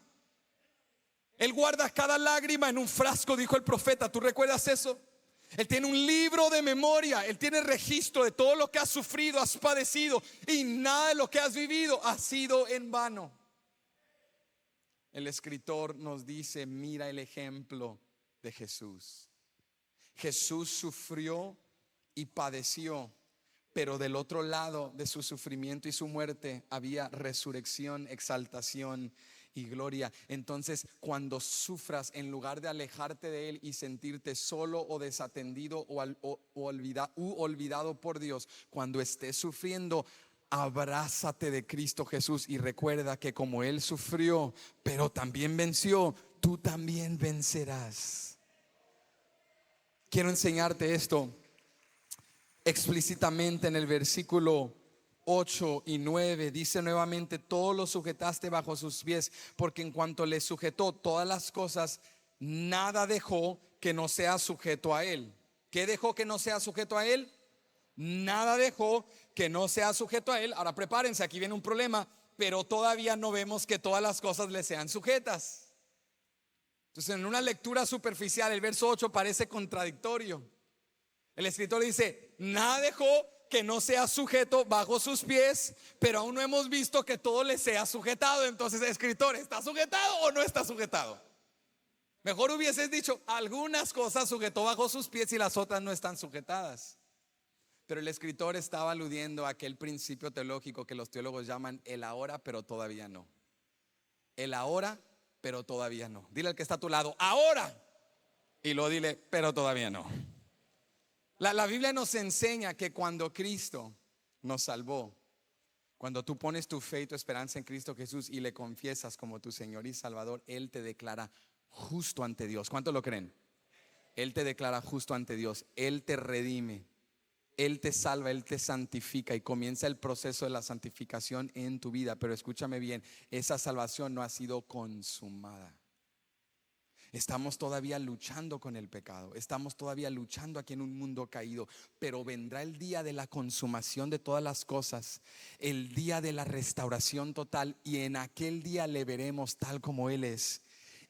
Él guarda cada lágrima en un frasco, dijo el profeta. ¿Tú recuerdas eso? Él tiene un libro de memoria. Él tiene registro de todo lo que has sufrido, has padecido, y nada de lo que has vivido ha sido en vano. el escritor nos dice, mira el ejemplo de Jesús. Jesús sufrió y padeció, pero del otro lado de su sufrimiento y su muerte había resurrección, exaltación y gloria. Entonces, cuando sufras, en lugar de alejarte de Él y sentirte solo o desatendido u olvidado por Dios, cuando estés sufriendo, abrázate de Cristo Jesús y recuerda que como Él sufrió, pero también venció, tú también vencerás. Quiero enseñarte esto explícitamente en el versículo 8 y 9. Dice nuevamente, todo lo sujetaste bajo sus pies, porque en cuanto le sujetó todas las cosas, nada dejó que no sea sujeto a Él. ¿Qué dejó que no sea sujeto a Él? Nada dejó que no sea sujeto a Él. Ahora prepárense, aquí viene un problema, pero todavía no vemos que todas las cosas le sean sujetas. Entonces, en una lectura superficial, el verso 8 parece contradictorio. El escritor dice, nada dejó que no sea sujeto bajo sus pies, pero aún no hemos visto que todo le sea sujetado. Entonces, escritor, ¿está sujetado o no está sujetado? Mejor hubieses dicho, algunas cosas sujetó bajo sus pies y las otras no están sujetadas. Pero el escritor estaba aludiendo a aquel principio teológico que los teólogos llaman el ahora, pero todavía no. El ahora, pero todavía no. Dile al que está a tu lado, ahora. Y luego dile, pero todavía no. La Biblia nos enseña que cuando Cristo nos salvó, cuando tú pones tu fe y tu esperanza en Cristo Jesús y le confiesas como tu Señor y Salvador, Él te declara justo ante Dios. ¿Cuántos lo creen? Él te declara justo ante Dios. Él te redime, Él te salva, Él te santifica y comienza el proceso de la santificación en tu vida. Pero escúchame bien, esa salvación no ha sido consumada. Estamos todavía luchando con el pecado, estamos todavía luchando aquí en un mundo caído, pero vendrá el día de la consumación de todas las cosas, el día de la restauración total, y en aquel día le veremos tal como Él es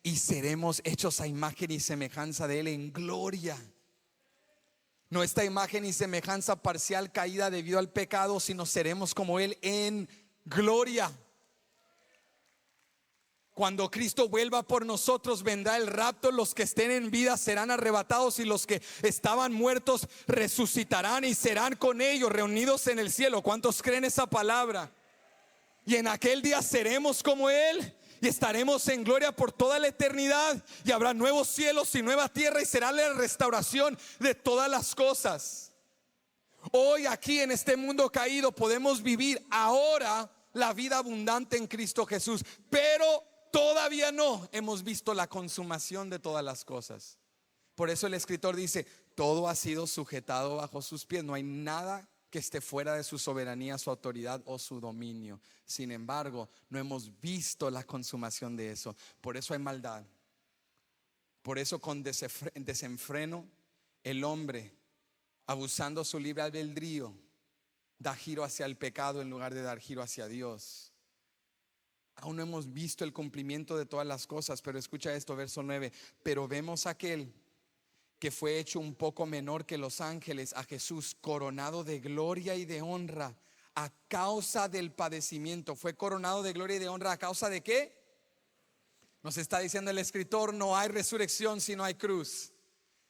y seremos hechos a imagen y semejanza de Él en gloria. No esta imagen y semejanza parcial caída debido al pecado, sino seremos como Él en gloria. Cuando Cristo vuelva por nosotros, vendrá el rapto. Los que estén en vida serán arrebatados y los que estaban muertos resucitarán y serán con ellos reunidos en el cielo. ¿Cuántos creen esa palabra? Y en aquel día seremos como Él y estaremos en gloria por toda la eternidad, y habrá nuevos cielos y nueva tierra, y será la restauración de todas las cosas. Hoy aquí en este mundo caído podemos vivir ahora la vida abundante en Cristo Jesús, pero todavía no hemos visto la consumación de todas las cosas. Por eso el escritor dice, todo ha sido sujetado bajo sus pies. No hay nada que esté fuera de su soberanía, su autoridad o su dominio. Sin embargo, no hemos visto la consumación de eso. Por eso hay maldad. Por eso con desenfreno el hombre, abusando su libre albedrío, da giro hacia el pecado en lugar de dar giro hacia Dios. Aún no hemos visto el cumplimiento de todas las cosas, pero escucha esto, verso 9. Pero vemos a aquel que fue hecho un poco menor que los ángeles, a Jesús, coronado de gloria y de honra a causa del padecimiento. Fue coronado de gloria y de honra a causa de ¿qué? Nos está diciendo el escritor, no hay resurrección si no hay cruz,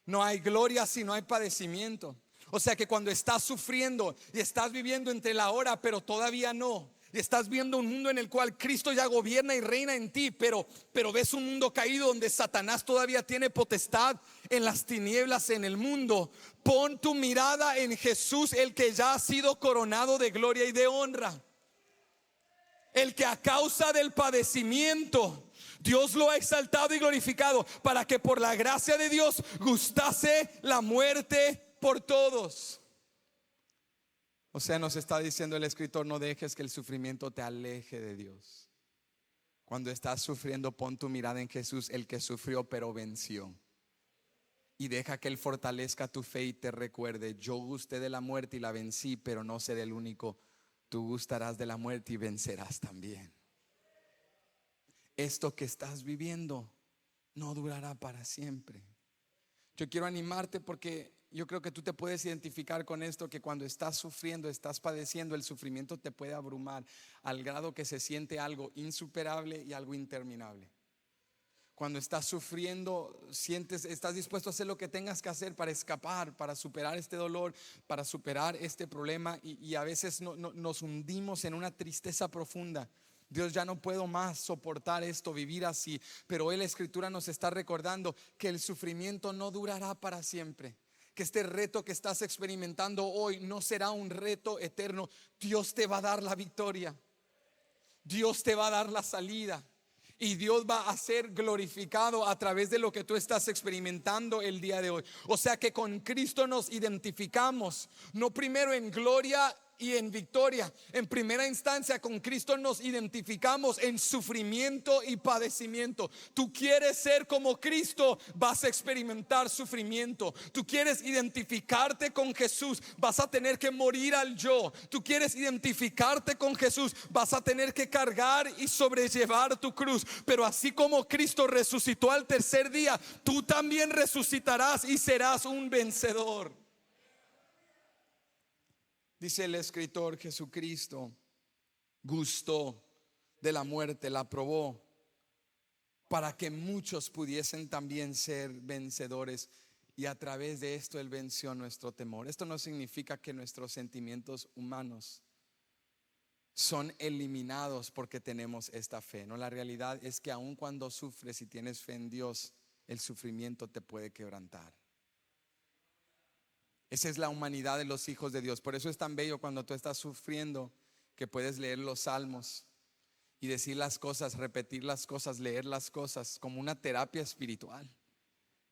no hay gloria si no hay padecimiento. O sea que cuando estás sufriendo y estás viviendo entre la hora, pero todavía no, y estás viendo un mundo en el cual Cristo ya gobierna y reina en ti, pero ves un mundo caído donde Satanás todavía tiene potestad en las tinieblas en el mundo, pon tu mirada en Jesús, el que ya ha sido coronado de gloria y de honra, el que a causa del padecimiento Dios lo ha exaltado y glorificado, para que por la gracia de Dios gustase la muerte por todos. O sea, nos está diciendo el escritor, no dejes que el sufrimiento te aleje de Dios. Cuando estás sufriendo, pon tu mirada en Jesús, el que sufrió pero venció. Y deja que Él fortalezca tu fe y te recuerde, yo gusté de la muerte y la vencí, pero no seré el único. Tú gustarás de la muerte y vencerás también. Esto que estás viviendo no durará para siempre. Yo quiero animarte porque yo creo que tú te puedes identificar con esto, que cuando estás sufriendo, estás padeciendo, el sufrimiento te puede abrumar al grado que se siente algo insuperable y algo interminable. Cuando estás sufriendo, estás dispuesto a hacer lo que tengas que hacer para escapar, para superar este dolor, para superar este problema, y a veces nos hundimos en una tristeza profunda. Dios, ya no puedo más soportar esto, vivir así. Pero hoy la Escritura nos está recordando que el sufrimiento no durará para siempre, que este reto que estás experimentando hoy no será un reto eterno. Dios te va a dar la victoria, Dios te va a dar la salida, y Dios va a ser glorificado a través de lo que tú estás experimentando el día de hoy. O sea que con Cristo nos identificamos, no primero en gloria y en victoria. En primera instancia, con Cristo nos identificamos en sufrimiento y padecimiento. Tú quieres ser como Cristo, vas a experimentar sufrimiento. Tú quieres identificarte con Jesús, vas a tener que morir al yo. Tú quieres identificarte con Jesús, vas a tener que cargar y sobrellevar tu cruz. Pero así como Cristo resucitó al tercer día, tú también resucitarás y serás un vencedor. Dice el escritor: Jesucristo gustó de la muerte, la probó, para que muchos pudiesen también ser vencedores, y a través de esto Él venció nuestro temor. Esto no significa que nuestros sentimientos humanos son eliminados porque tenemos esta fe. No, la realidad es que aun cuando sufres y tienes fe en Dios, el sufrimiento te puede quebrantar. Esa es la humanidad de los hijos de Dios. Por eso es tan bello cuando tú estás sufriendo, que puedes leer los salmos y decir las cosas, repetir las cosas, leer las cosas como una terapia espiritual.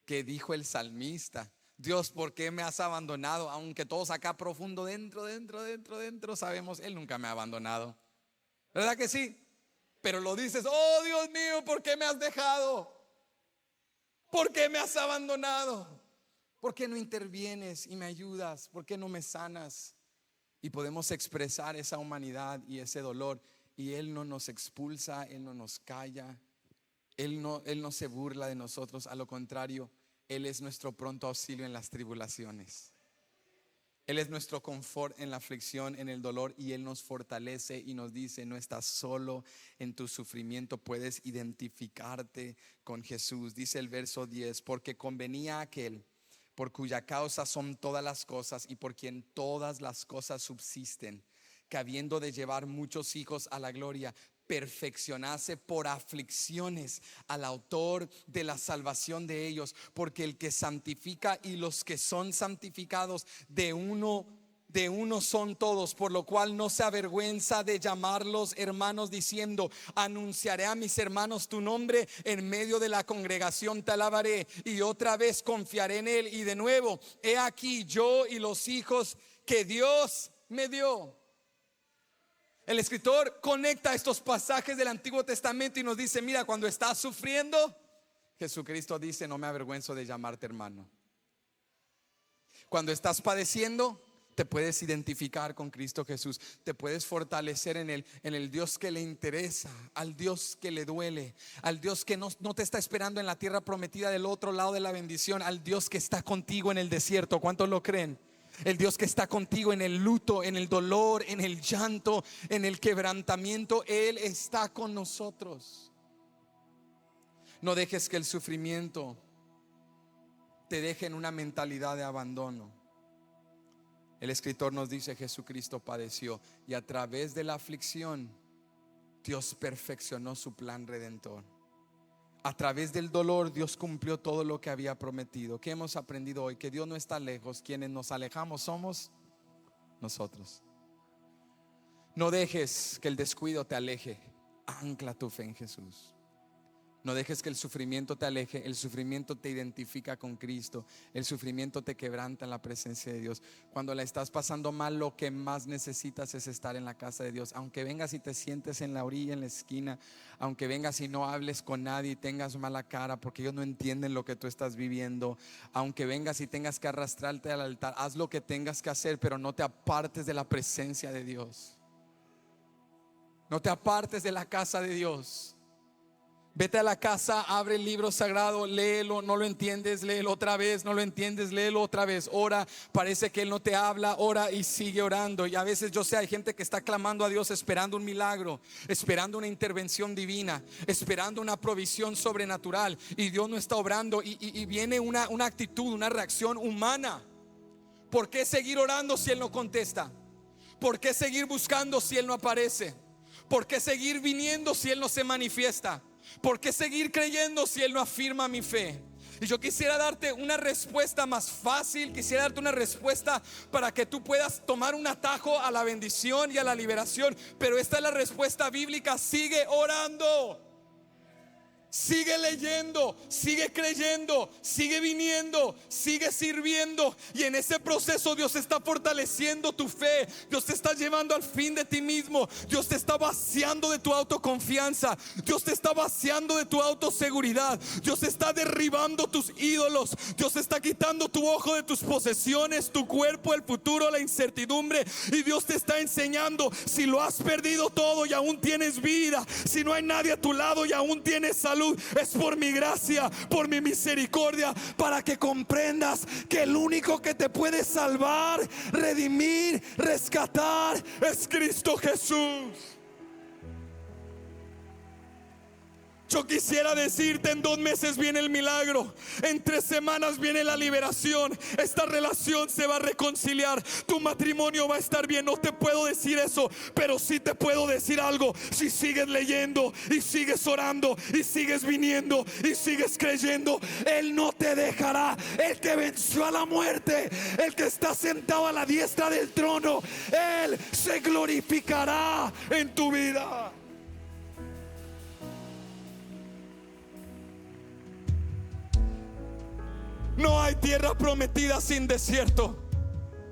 Que dijo el salmista: Dios, ¿por qué me has abandonado? Aunque todos acá profundo, dentro sabemos, Él nunca me ha abandonado. ¿Verdad que sí? Pero lo dices: oh Dios mío, ¿por qué me has dejado? ¿Por qué me has abandonado? ¿Por qué no intervienes y me ayudas? ¿Por qué no me sanas? Y podemos expresar esa humanidad y ese dolor, y Él no nos expulsa, Él no nos calla, Él no se burla de nosotros. A lo contrario, Él es nuestro pronto auxilio en las tribulaciones. Él es nuestro confort en la aflicción, en el dolor, y Él nos fortalece y nos dice: no estás solo en tu sufrimiento, puedes identificarte con Jesús. Dice el verso 10: porque convenía a aquel por cuya causa son todas las cosas y por quien todas las cosas subsisten, que habiendo de llevar muchos hijos a la gloria, perfeccionase por aflicciones al autor de la salvación de ellos. Porque el que santifica y los que son santificados de uno son todos, por lo cual no se avergüenza de llamarlos hermanos, diciendo: anunciaré a mis hermanos tu nombre, en medio de la congregación te alabaré, y otra vez confiaré en Él. Y de nuevo, he aquí yo y los hijos que Dios me dio. El escritor conecta estos pasajes del Antiguo Testamento y nos dice: mira, cuando estás sufriendo, Jesucristo dice: no me avergüenzo de llamarte hermano. Cuando estás padeciendo, te puedes identificar con Cristo Jesús, te puedes fortalecer en el Dios que le interesa, al Dios que le duele, al Dios que no te está esperando en la tierra prometida del otro lado de la bendición, al Dios que está contigo en el desierto. ¿Cuántos lo creen? El Dios que está contigo en el luto, en el dolor, en el llanto, en el quebrantamiento. Él está con nosotros. No dejes que el sufrimiento te deje en una mentalidad de abandono. El escritor nos dice: Jesucristo padeció, y a través de la aflicción Dios perfeccionó su plan redentor. A través del dolor Dios cumplió todo lo que había prometido. ¿Qué hemos aprendido hoy? Que Dios no está lejos. Quienes nos alejamos somos nosotros. No dejes que el descuido te aleje. Ancla tu fe en Jesús. No dejes que el sufrimiento te aleje. El sufrimiento te identifica con Cristo. El sufrimiento te quebranta en la presencia de Dios. Cuando la estás pasando mal, lo que más necesitas es estar en la casa de Dios. Aunque vengas y te sientes en la orilla, en la esquina, aunque vengas y no hables con nadie y tengas mala cara porque ellos no entienden lo que tú estás viviendo, aunque vengas y tengas que arrastrarte al altar, haz lo que tengas que hacer, pero no te apartes de la presencia de Dios. No te apartes de la casa de Dios. Vete a la casa, abre el libro sagrado, léelo, no lo entiendes, léelo otra vez, no lo entiendes, léelo otra vez. Ora, parece que Él no te habla, ora y sigue orando. Y a veces yo sé, hay gente que está clamando a Dios esperando un milagro, esperando una intervención divina, esperando una provisión sobrenatural, y Dios no está obrando, y viene una actitud, una reacción humana. ¿Por qué seguir orando si Él no contesta? ¿Por qué seguir buscando si Él no aparece? ¿Por qué seguir viniendo si Él no se manifiesta? ¿Por qué seguir creyendo si Él no afirma mi fe? Y yo quisiera darte una respuesta más fácil, quisiera darte una respuesta para que tú puedas tomar un atajo a la bendición y a la liberación. Pero esta es la respuesta bíblica: sigue orando. Sigue leyendo, sigue creyendo, sigue viniendo, sigue sirviendo. Y en ese proceso Dios está fortaleciendo tu fe. Dios te está llevando al fin de ti mismo. Dios te está vaciando de tu autoconfianza. Dios te está vaciando de tu autoseguridad. Dios está derribando tus ídolos. Dios está quitando tu ojo de tus posesiones, tu cuerpo, el futuro, la incertidumbre. Y Dios te está enseñando: si lo has perdido todo y aún tienes vida, si no hay nadie a tu lado y aún tienes salud, es por mi gracia, por mi misericordia, para que comprendas que el único que te puede salvar, redimir, rescatar es Cristo Jesús. Yo quisiera decirte: en 2 meses viene el milagro, en 3 semanas viene la liberación, esta relación se va a reconciliar, tu matrimonio va a estar bien. No te puedo decir eso, pero sí te puedo decir algo: si sigues leyendo y sigues orando y sigues viniendo y sigues creyendo, Él no te dejará. El que venció a la muerte, el que está sentado a la diestra del trono, Él se glorificará en tu vida. No hay tierra prometida sin desierto.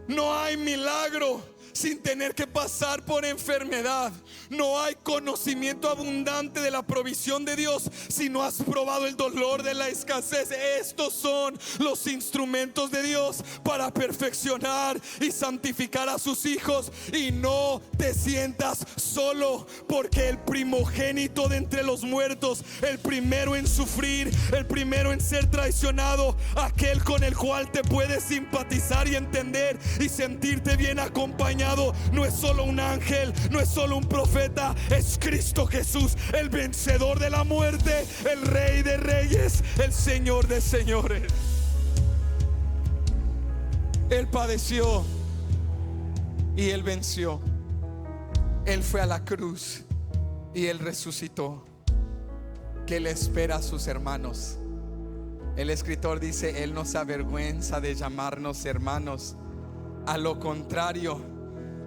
No hay milagro sin tener que pasar por enfermedad. No hay conocimiento abundante de la provisión de Dios si no has probado el dolor de la escasez. Estos son los instrumentos de Dios para perfeccionar y santificar a sus hijos. Y no te sientas solo, porque el primogénito de entre los muertos, el primero en sufrir, el primero en ser traicionado, aquel con el cual te puedes simpatizar y entender y sentirte bien acompañado, no es solo un ángel, no es solo un profeta, es Cristo Jesús, el vencedor de la muerte, el Rey de reyes, el Señor de señores. Él padeció y Él venció. Él fue a la cruz y Él resucitó. ¿Qué le espera a sus hermanos? El escritor dice: Él no se avergüenza de llamarnos hermanos. A lo contrario,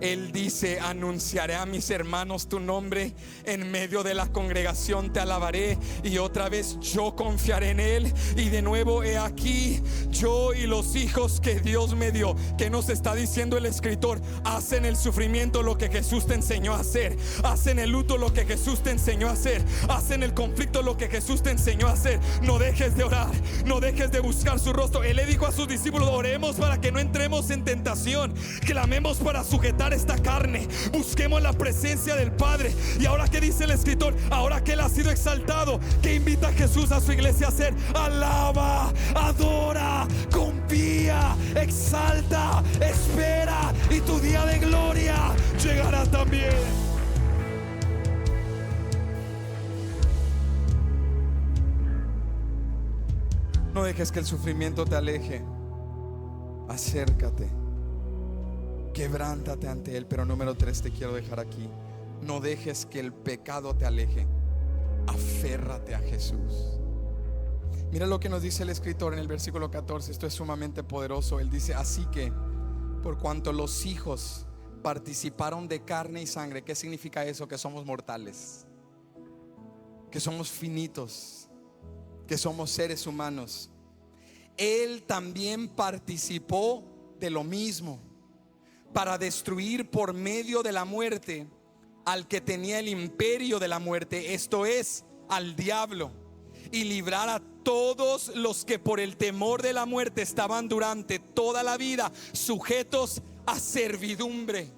Él dice: anunciaré a mis hermanos tu nombre, en medio de la congregación te alabaré. Y otra vez: yo confiaré en Él. Y de nuevo: he aquí, yo y los hijos que Dios me dio. ¿Qué nos está diciendo el escritor? Haz en el sufrimiento lo que Jesús te enseñó a hacer. Haz en el luto lo que Jesús te enseñó a hacer. Haz en el conflicto lo que Jesús te enseñó a hacer. No dejes de orar, no dejes de buscar su rostro. Él le dijo a sus discípulos: oremos para que no entremos en tentación, clamemos para sujetar esta carne, busquemos la presencia del Padre. Y ahora, ¿qué dice el escritor? Ahora que Él ha sido exaltado, ¿qué invita a Jesús a su iglesia a hacer? Alaba, adora, confía, exalta, espera, y tu día de gloria llegará también. No dejes que el sufrimiento te aleje. Acércate, quebrántate ante Él. Pero número 3, te quiero dejar aquí: no dejes que el pecado te aleje. Aférrate a Jesús. Mira lo que nos dice el escritor en el versículo 14. Esto es sumamente poderoso. Él dice: así que, por cuanto los hijos participaron de carne y sangre. ¿Qué significa eso? Que somos mortales, que somos finitos, que somos seres humanos. Él también participó de lo mismo, para destruir por medio de la muerte al que tenía el imperio de la muerte, esto es, al diablo, y librar a todos los que por el temor de la muerte estaban durante toda la vida sujetos a servidumbre.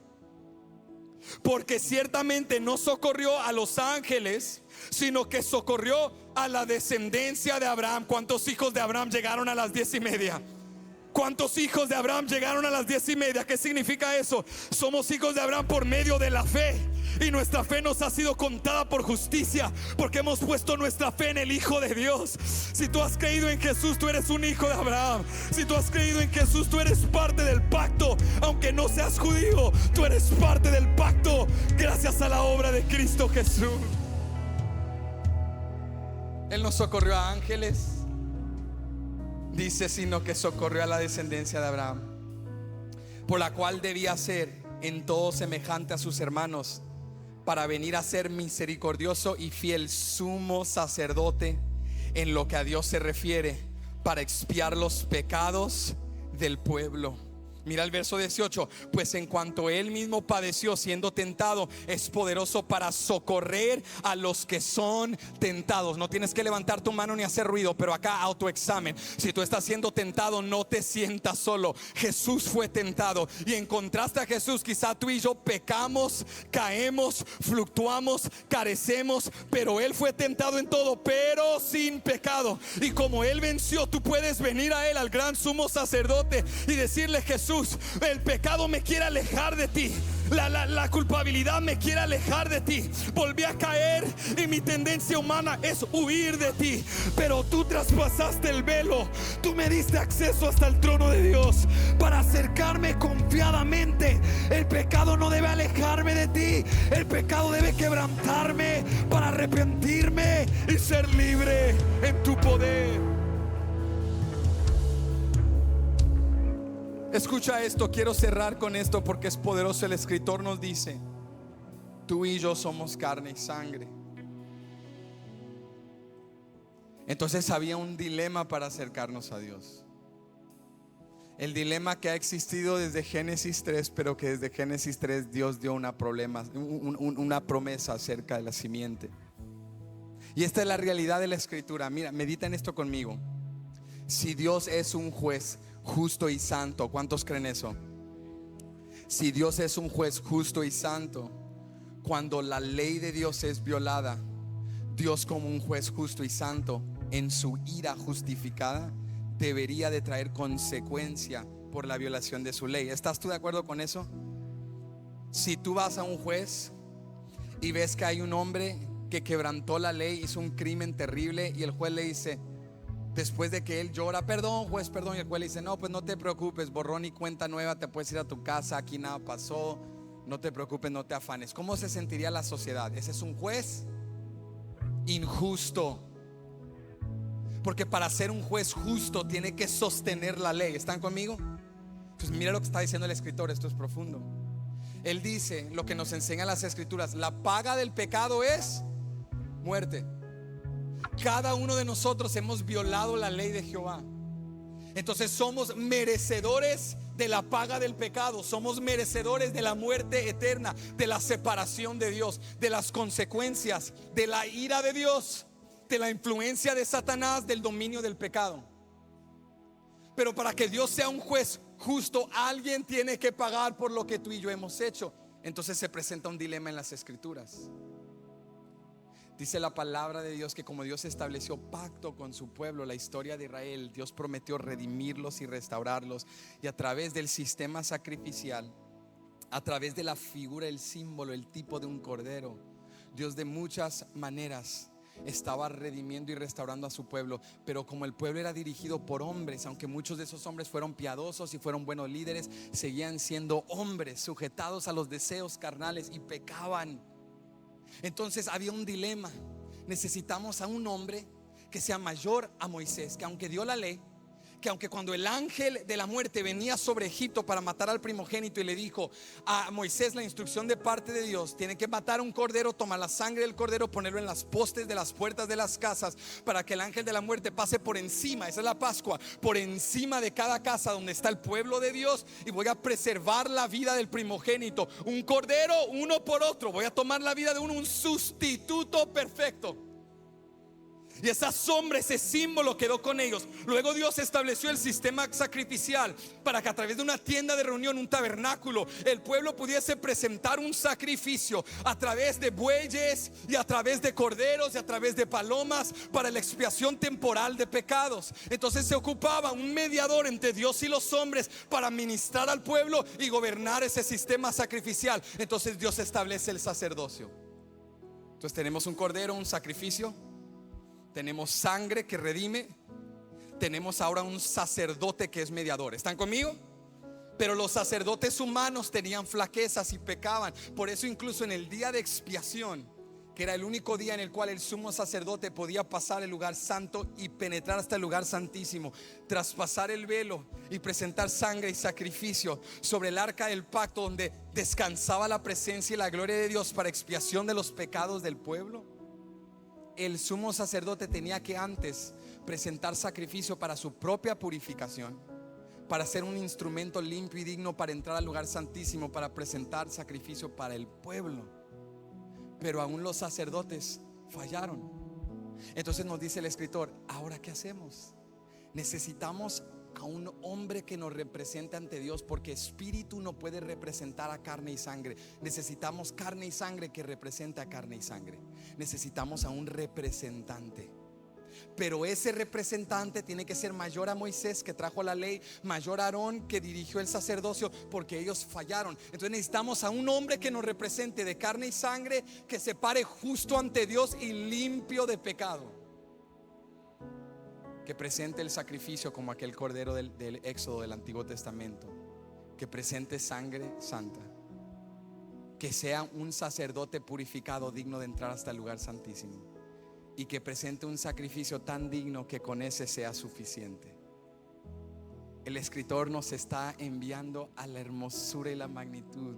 porque ciertamente no socorrió a los ángeles, sino que socorrió a la descendencia de Abraham. ¿Cuántos hijos de Abraham llegaron a las 10:30? ¿Cuántos hijos de Abraham llegaron a las 10:30? ¿Qué significa eso? Somos hijos de Abraham por medio de la fe, y nuestra fe nos ha sido contada por justicia, porque hemos puesto nuestra fe en el Hijo de Dios. Si tú has creído en Jesús, tú eres un hijo de Abraham. Si tú has creído en Jesús, tú eres parte del pacto. Aunque no seas judío, tú eres parte del pacto gracias a la obra de Cristo Jesús. Él no socorrió a ángeles, dice, sino que socorrió a la descendencia de Abraham, por la cual debía ser en todo semejante a sus hermanos, para venir a ser misericordioso y fiel sumo sacerdote en lo que a Dios se refiere, para expiar los pecados del pueblo. Mira el verso 18: pues en cuanto él mismo padeció siendo tentado, es poderoso para socorrer a los que son tentados. No tienes que levantar tu mano ni hacer ruido, pero acá autoexamen. Si tú estás siendo tentado, no te sientas solo. Jesús fue tentado, y en contraste a Jesús, quizá tú y yo pecamos, caemos, fluctuamos, carecemos, pero él fue tentado en todo, pero sin pecado. Y como él venció, tú puedes venir a él, al gran sumo sacerdote, y decirle: Jesús, el pecado me quiere alejar de ti, la culpabilidad me quiere alejar de ti, volví a caer y mi tendencia humana es huir de ti, pero tú traspasaste el velo, tú me diste acceso hasta el trono de Dios para acercarme confiadamente. El pecado no debe alejarme de ti, el pecado debe quebrantarme para arrepentirme y ser libre en tu poder. Escucha esto, quiero cerrar con esto porque es poderoso. El escritor nos dice: tú y yo somos carne y sangre. Entonces había un dilema para acercarnos a Dios. El dilema que ha existido desde Génesis 3, pero que desde Génesis 3 Dios dio una promesa acerca de la simiente. Y esta es la realidad de la escritura. Mira, medita en esto conmigo. Si Dios es un juez justo y santo, ¿cuántos creen eso? Si Dios es un juez justo y santo, cuando la ley de Dios es violada, Dios, como un juez justo y santo, en su ira justificada, debería de traer consecuencia por la violación de su ley. ¿Estás tú de acuerdo con eso? Si tú vas a un juez y ves que hay un hombre que quebrantó la ley, hizo un crimen terrible, y el juez le dice, después de que él llora: perdón, juez, perdón, y el juez le dice: no, pues no te preocupes, borrón y cuenta nueva, te puedes ir a tu casa, aquí nada pasó, no te preocupes, no te afanes. ¿Cómo se sentiría la sociedad? Ese es un juez injusto, porque para ser un juez justo tiene que sostener la ley. ¿Están conmigo? Entonces mira lo que está diciendo el escritor, esto es profundo. Él dice lo que nos enseñan las escrituras: la paga del pecado es muerte. Cada uno de nosotros hemos violado la ley de Jehová. Entonces somos merecedores de la paga del pecado. Somos merecedores de la muerte eterna, de la separación de Dios, de las consecuencias, de la ira de Dios, de la influencia de Satanás, del dominio del pecado. Pero para que Dios sea un juez justo, alguien tiene que pagar por lo que tú y yo hemos hecho. Entonces se presenta un dilema en las escrituras. Dice la palabra de Dios que como Dios estableció pacto con su pueblo, la historia de Israel, Dios prometió redimirlos y restaurarlos. Y a través del sistema sacrificial, a través de la figura, el símbolo, el tipo de un cordero, Dios de muchas maneras estaba redimiendo y restaurando a su pueblo. Pero como el pueblo era dirigido por hombres, aunque muchos de esos hombres fueron piadosos y fueron buenos líderes, seguían siendo hombres sujetados a los deseos carnales y pecaban. Entonces había un dilema. Necesitamos a un hombre que sea mayor a Moisés, que aunque dio la ley, que aunque cuando el ángel de la muerte venía sobre Egipto para matar al primogénito y le dijo a Moisés la instrucción de parte de Dios: tiene que matar un cordero, toma la sangre del cordero, ponerlo en las postes de las puertas de las casas, para que el ángel de la muerte pase por encima, esa es la Pascua, por encima de cada casa donde está el pueblo de Dios, y voy a preservar la vida del primogénito. Un cordero, uno por otro, voy a tomar la vida de uno, un sustituto perfecto. Y esa sombra, ese símbolo quedó con ellos. Luego Dios estableció el sistema sacrificial para que a través de una tienda de reunión, un tabernáculo, el pueblo pudiese presentar un sacrificio a través de bueyes y a través de corderos y a través de palomas para la expiación temporal de pecados. Entonces se ocupaba un mediador entre Dios y los hombres para ministrar al pueblo y gobernar ese sistema sacrificial. Entonces Dios establece el sacerdocio. Entonces tenemos un cordero, un sacrificio. Tenemos sangre que redime. Tenemos ahora un sacerdote que es mediador. ¿Están conmigo? Pero los sacerdotes humanos tenían flaquezas y pecaban. Por eso incluso en el día de expiación, que era el único día en el cual el sumo sacerdote podía pasar el lugar santo y penetrar hasta el lugar santísimo, traspasar el velo y presentar sangre y sacrificio sobre el arca del pacto, donde descansaba la presencia y la gloria de Dios para expiación de los pecados del pueblo. El sumo sacerdote tenía que antes presentar sacrificio para su propia purificación, para ser un instrumento limpio y digno para entrar al lugar santísimo, para presentar sacrificio para el pueblo. Pero aún los sacerdotes fallaron. Entonces nos dice el escritor: ¿ahora qué hacemos? Necesitamos a un hombre que nos represente ante Dios, porque espíritu no puede representar a carne y sangre. Necesitamos carne y sangre que represente a carne y sangre. Necesitamos a un representante. Pero ese representante tiene que ser mayor a Moisés, que trajo la ley, mayor a Aarón, que dirigió el sacerdocio, porque ellos fallaron. Entonces necesitamos a un hombre que nos represente de carne y sangre, que se pare justo ante Dios y limpio de pecado, que presente el sacrificio como aquel cordero del Éxodo del Antiguo Testamento, que presente sangre santa, que sea un sacerdote purificado, digno de entrar hasta el lugar santísimo, y que presente un sacrificio tan digno que con ese sea suficiente. El escritor nos está enviando a la hermosura y la magnitud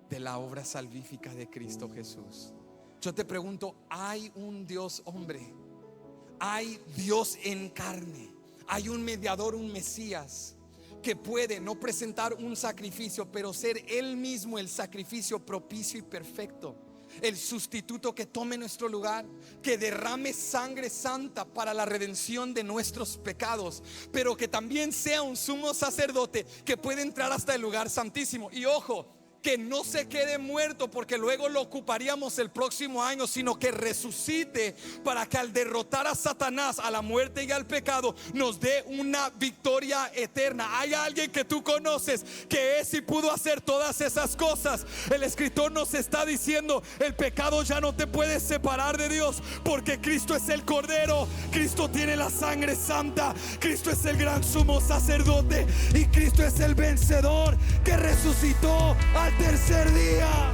de la obra salvífica de Cristo Jesús. Yo te pregunto: ¿hay un Dios hombre? ¿Hay Dios en carne? ¿Hay un mediador, un Mesías, que puede no presentar un sacrificio, pero ser Él mismo el sacrificio propicio y perfecto? El sustituto que tome nuestro lugar, que derrame sangre santa para la redención de nuestros pecados, pero que también sea un sumo sacerdote que puede entrar hasta el lugar santísimo. Y ojo, que no se quede muerto, porque luego lo ocuparíamos el próximo año, sino que resucite para que al derrotar a Satanás, a la muerte y al pecado, nos dé una victoria eterna. Hay alguien que tú conoces que es y pudo hacer todas esas cosas. El escritor nos está diciendo: el pecado ya no te puede separar de Dios, porque Cristo es el Cordero, Cristo tiene la sangre santa, Cristo es el gran sumo sacerdote, y Cristo es el vencedor que resucitó al tercer día.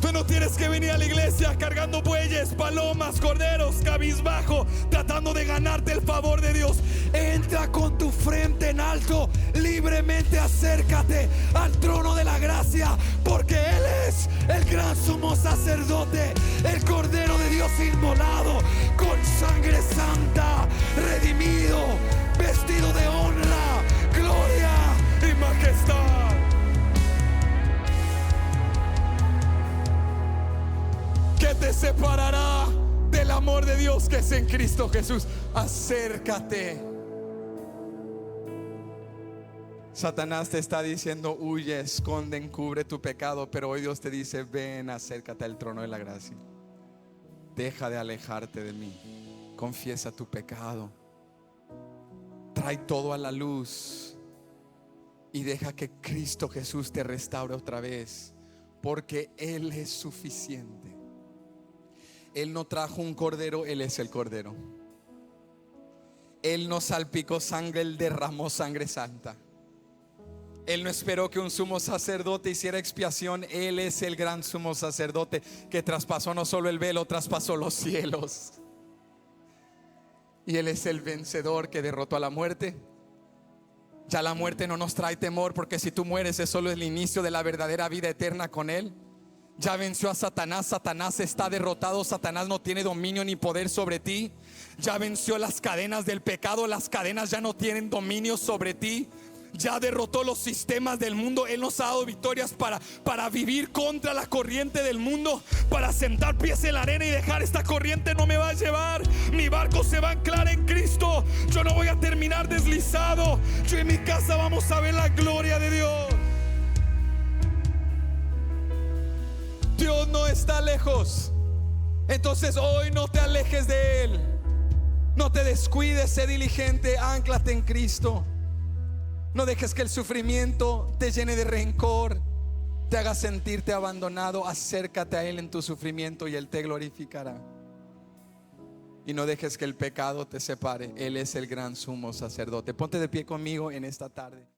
Tú no tienes que venir a la iglesia cargando bueyes, palomas, corderos, cabizbajo, tratando de ganarte el favor de Dios. Entra con tu frente en alto, libremente acércate al trono de la gracia, porque Él es el gran sumo sacerdote, el Cordero de Dios inmolado, con sangre santa, redimido, vestido de honra, gloria y majestad. ¿Qué te separará del amor de Dios que es en Cristo Jesús? Acércate. Satanás te está diciendo: huye, esconde, encubre tu pecado. Pero hoy Dios te dice: ven, acércate al trono de la gracia. Deja de alejarte de mí. Confiesa tu pecado. Trae todo a la luz y deja que Cristo Jesús te restaure otra vez, porque Él es suficiente. Él no trajo un cordero, Él es el Cordero. Él no salpicó sangre, Él derramó sangre santa. Él no esperó que un sumo sacerdote hiciera expiación. Él es el gran sumo sacerdote que traspasó no solo el velo, traspasó los cielos. Y Él es el vencedor que derrotó a la muerte. Ya la muerte no nos trae temor, porque si tú mueres es solo el inicio de la verdadera vida eterna con Él. Ya venció a Satanás, Satanás está derrotado, Satanás no tiene dominio ni poder sobre ti. Ya venció las cadenas del pecado, las cadenas ya no tienen dominio sobre ti. ya derrotó los sistemas del mundo. Él nos ha dado victorias para vivir contra la corriente del mundo, para sentar pies en la arena y dejar: esta corriente no me va a llevar, mi barco se va a anclar en Cristo, yo no voy a terminar deslizado, yo y mi casa vamos a ver la gloria de Dios. Dios no está lejos. Entonces hoy no te alejes de Él, no te descuides, sé diligente, ánclate en Cristo. No dejes que el sufrimiento te llene de rencor, te haga sentirte abandonado. Acércate a Él en tu sufrimiento y Él te glorificará. Y no dejes que el pecado te separe. Él es el gran sumo sacerdote. Ponte de pie conmigo en esta tarde.